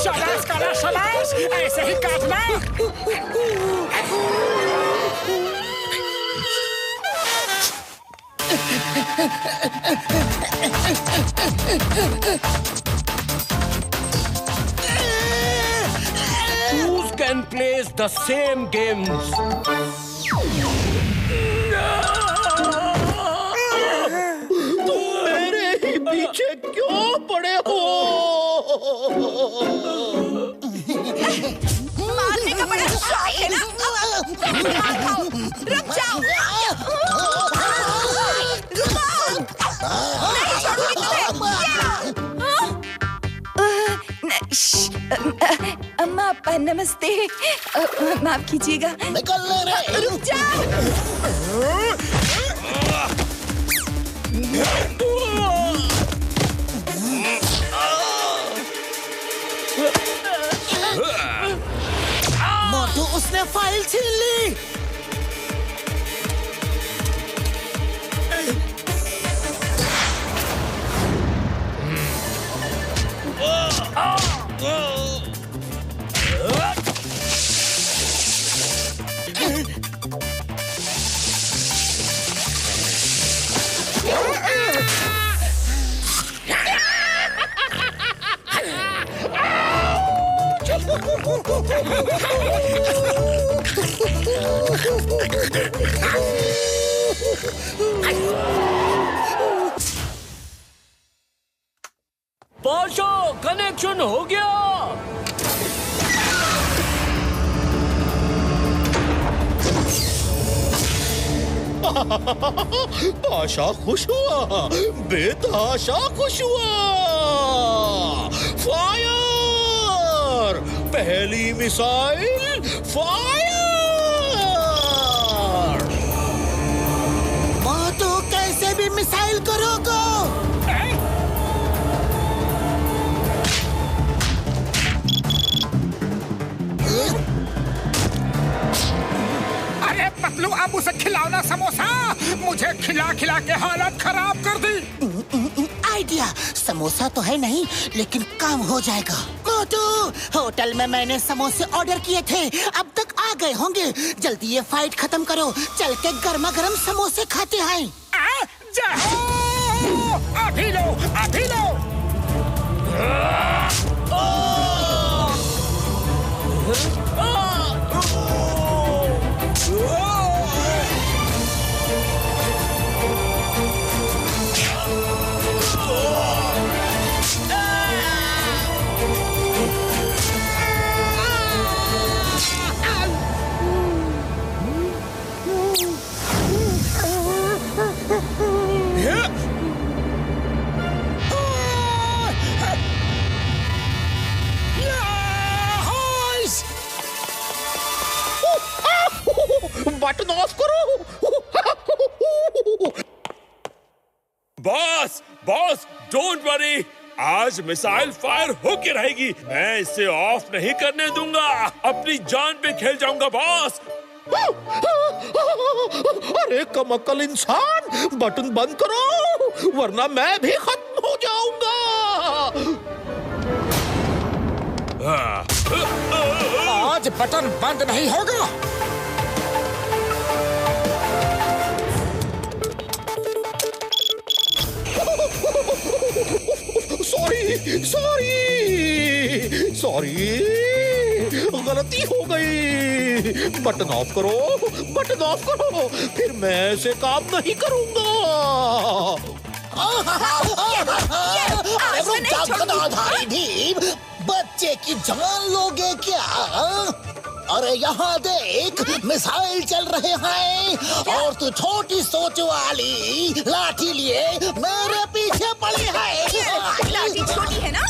शाबाश काला, शाबाश, ऐसे ही काटना। Who can play the same games? तुम मेरे ही पीछे क्यों पड़े हो? मारने का बड़ा शौक है ना? मार खाओ, रुक जाओ। नहीं छोड़ूंगी तुम्हें। माँ नमस्ते, माफ कीजिएगा। निकल रे। रुक जाओ। मोटू, उसने फाइल छीन ली। पाशा, कनेक्शन हो गया। पाशा खुश हुआ, बेतहाशा खुश हुआ। फायर! पहली मिसाइल फायर! मोटू, कैसे भी मिसाइल करोगे? अरे पतलू, अब उसे खिलाओ ना समोसा। मुझे खिला खिला के हालत खराब कर दी। आइडिया, समोसा तो है नहीं, लेकिन काम हो जाएगा। मोटू, होटल में मैंने समोसे ऑर्डर किए थे, अब तक आ गए होंगे। जल्दी ये फाइट खत्म करो, चल के गर्मा गर्म समोसे खाते हैं। जाओ, अभी लो, अभी लो। बटन ऑफ करो। बॉस, बॉस, डोंट वरी, आज मिसाइल फायर होके रहेगी। मैं इसे ऑफ नहीं करने दूंगा। अपनी जान पे खेल जाऊंगा बॉस। अरे कमअक्ल इंसान, बटन बंद करो, वरना मैं भी खत्म हो जाऊंगा। आज बटन बंद नहीं होगा। सॉरी, गलती हो गई। बटन ऑफ करो, बटन ऑफ करो, फिर मैं ऐसे काम नहीं करूंगा। गदाधारी भीम, बच्चे की जान लोगे क्या? अरे यहाँ देख, मिसाइल चल रहे हैं और तू छोटी सोच वाली लाठी लिए मेरे पीछे पड़ी है। लाठी छोटी है ना?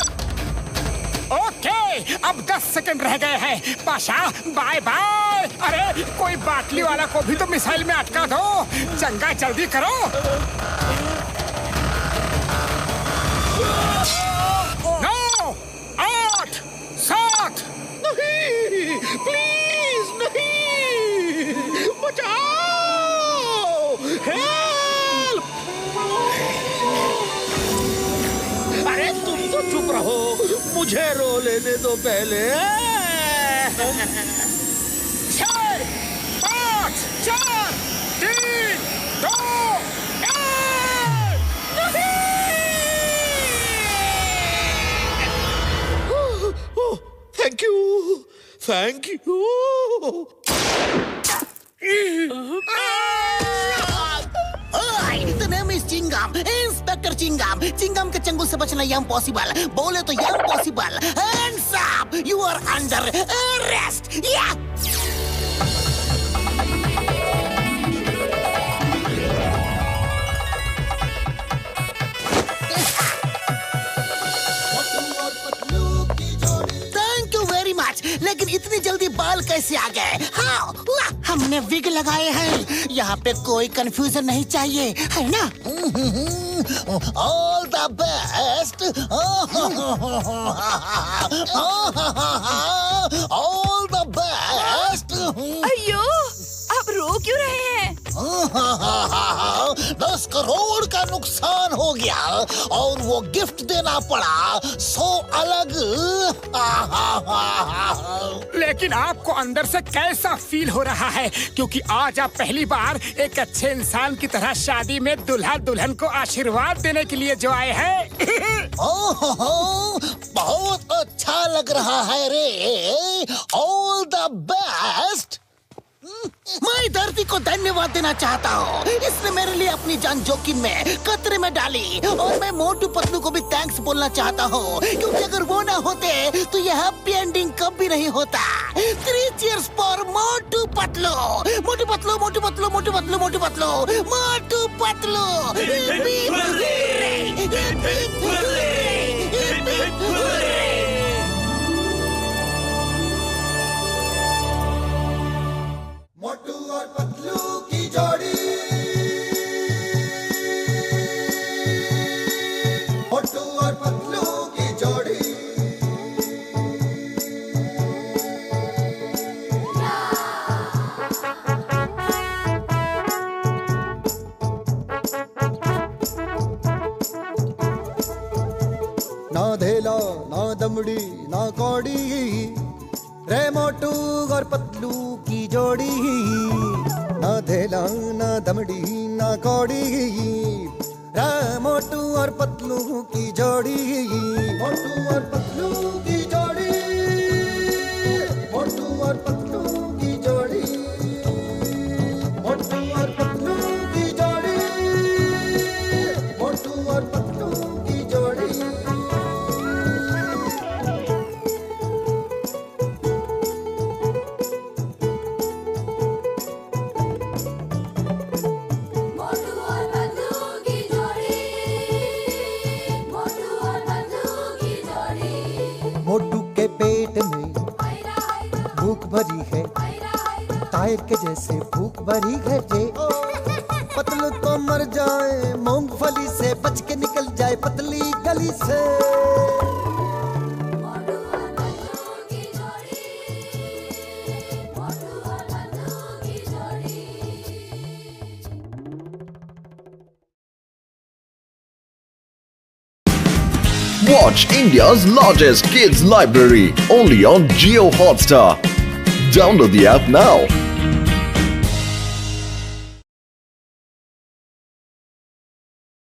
ओके, अब 10 सेकंड रह गए हैं। Pasha bye bye. अरे कोई बाटली वाला को भी तो मिसाइल में अटका दो। चंगा जल्दी करो। 9, 8, 7। नहीं, प्लीज नहीं, बचाओ, हेल्प। अरे तुम तो चुप रहो, मुझे रो लेने दो पहले। 6, 5, 4, 3, 2, 1। Thank you. The name is Chingam, Inspector Chingam. Chingam के चंगुल से बचना ये इम्पॉसिबल। बोले तो ये impossible. Hands up, you are under arrest. Yeah. लेकिन इतनी जल्दी बाल कैसे आ गए? हाँ, हमने विग लगाए हैं। यहाँ पे कोई कंफ्यूजन नहीं चाहिए, है ना? All the best. All the best. अयो, आप रो क्यों रहे हैं? 10 करोड़ का नुकसान हो गया और वो गिफ्ट देना पड़ा 100 अलग। लेकिन आपको अंदर से कैसा फील हो रहा है? क्योंकि आज आप पहली बार एक अच्छे इंसान की तरह शादी में दुल्हा दुल्हन को आशीर्वाद देने के लिए जो आए हैं। बहुत अच्छा लग रहा है रे। All the best. मैं धरती को धन्यवाद देना चाहता हूँ। इसने मेरे लिए अपनी जान जोखिम में खतरे में डाली। और मैं मोटू पतलू को भी थैंक्स बोलना चाहता हूँ, क्योंकि अगर वो ना होते तो यह हैप्पी एंडिंग कभी नहीं होता। 3 cheers फॉर मोटू पतलू। मोटू पतलू, मोटू पतलू, मोटू पतलू, मोटू पतलू, मोटू पतलू। मोटू और पतलू की जोड़ी, मोटू और पतलू की जोड़ी। ना धेला ना दमड़ी ना कौड़ी, रे मोटू और पतलू की जोड़ी। ना धेला ना दमड़ी ना कौड़ी, रे मोटू और पतलू की जोड़ी। मोटू और पतलू की जोड़ी, मोटू और पतलू की जोड़ी, मोटू और पतलू की जोड़ी, मोटू और पतलू की जोड़ी। मोटू के पेट में भूख भरी है, टायर के जैसे भूख भरी है जे। पतलू तो मर जाए मूंगफली से, बच के निकल जाए पतली गली से। Watch India's largest kids library only on Jio Hotstar. Download the app now.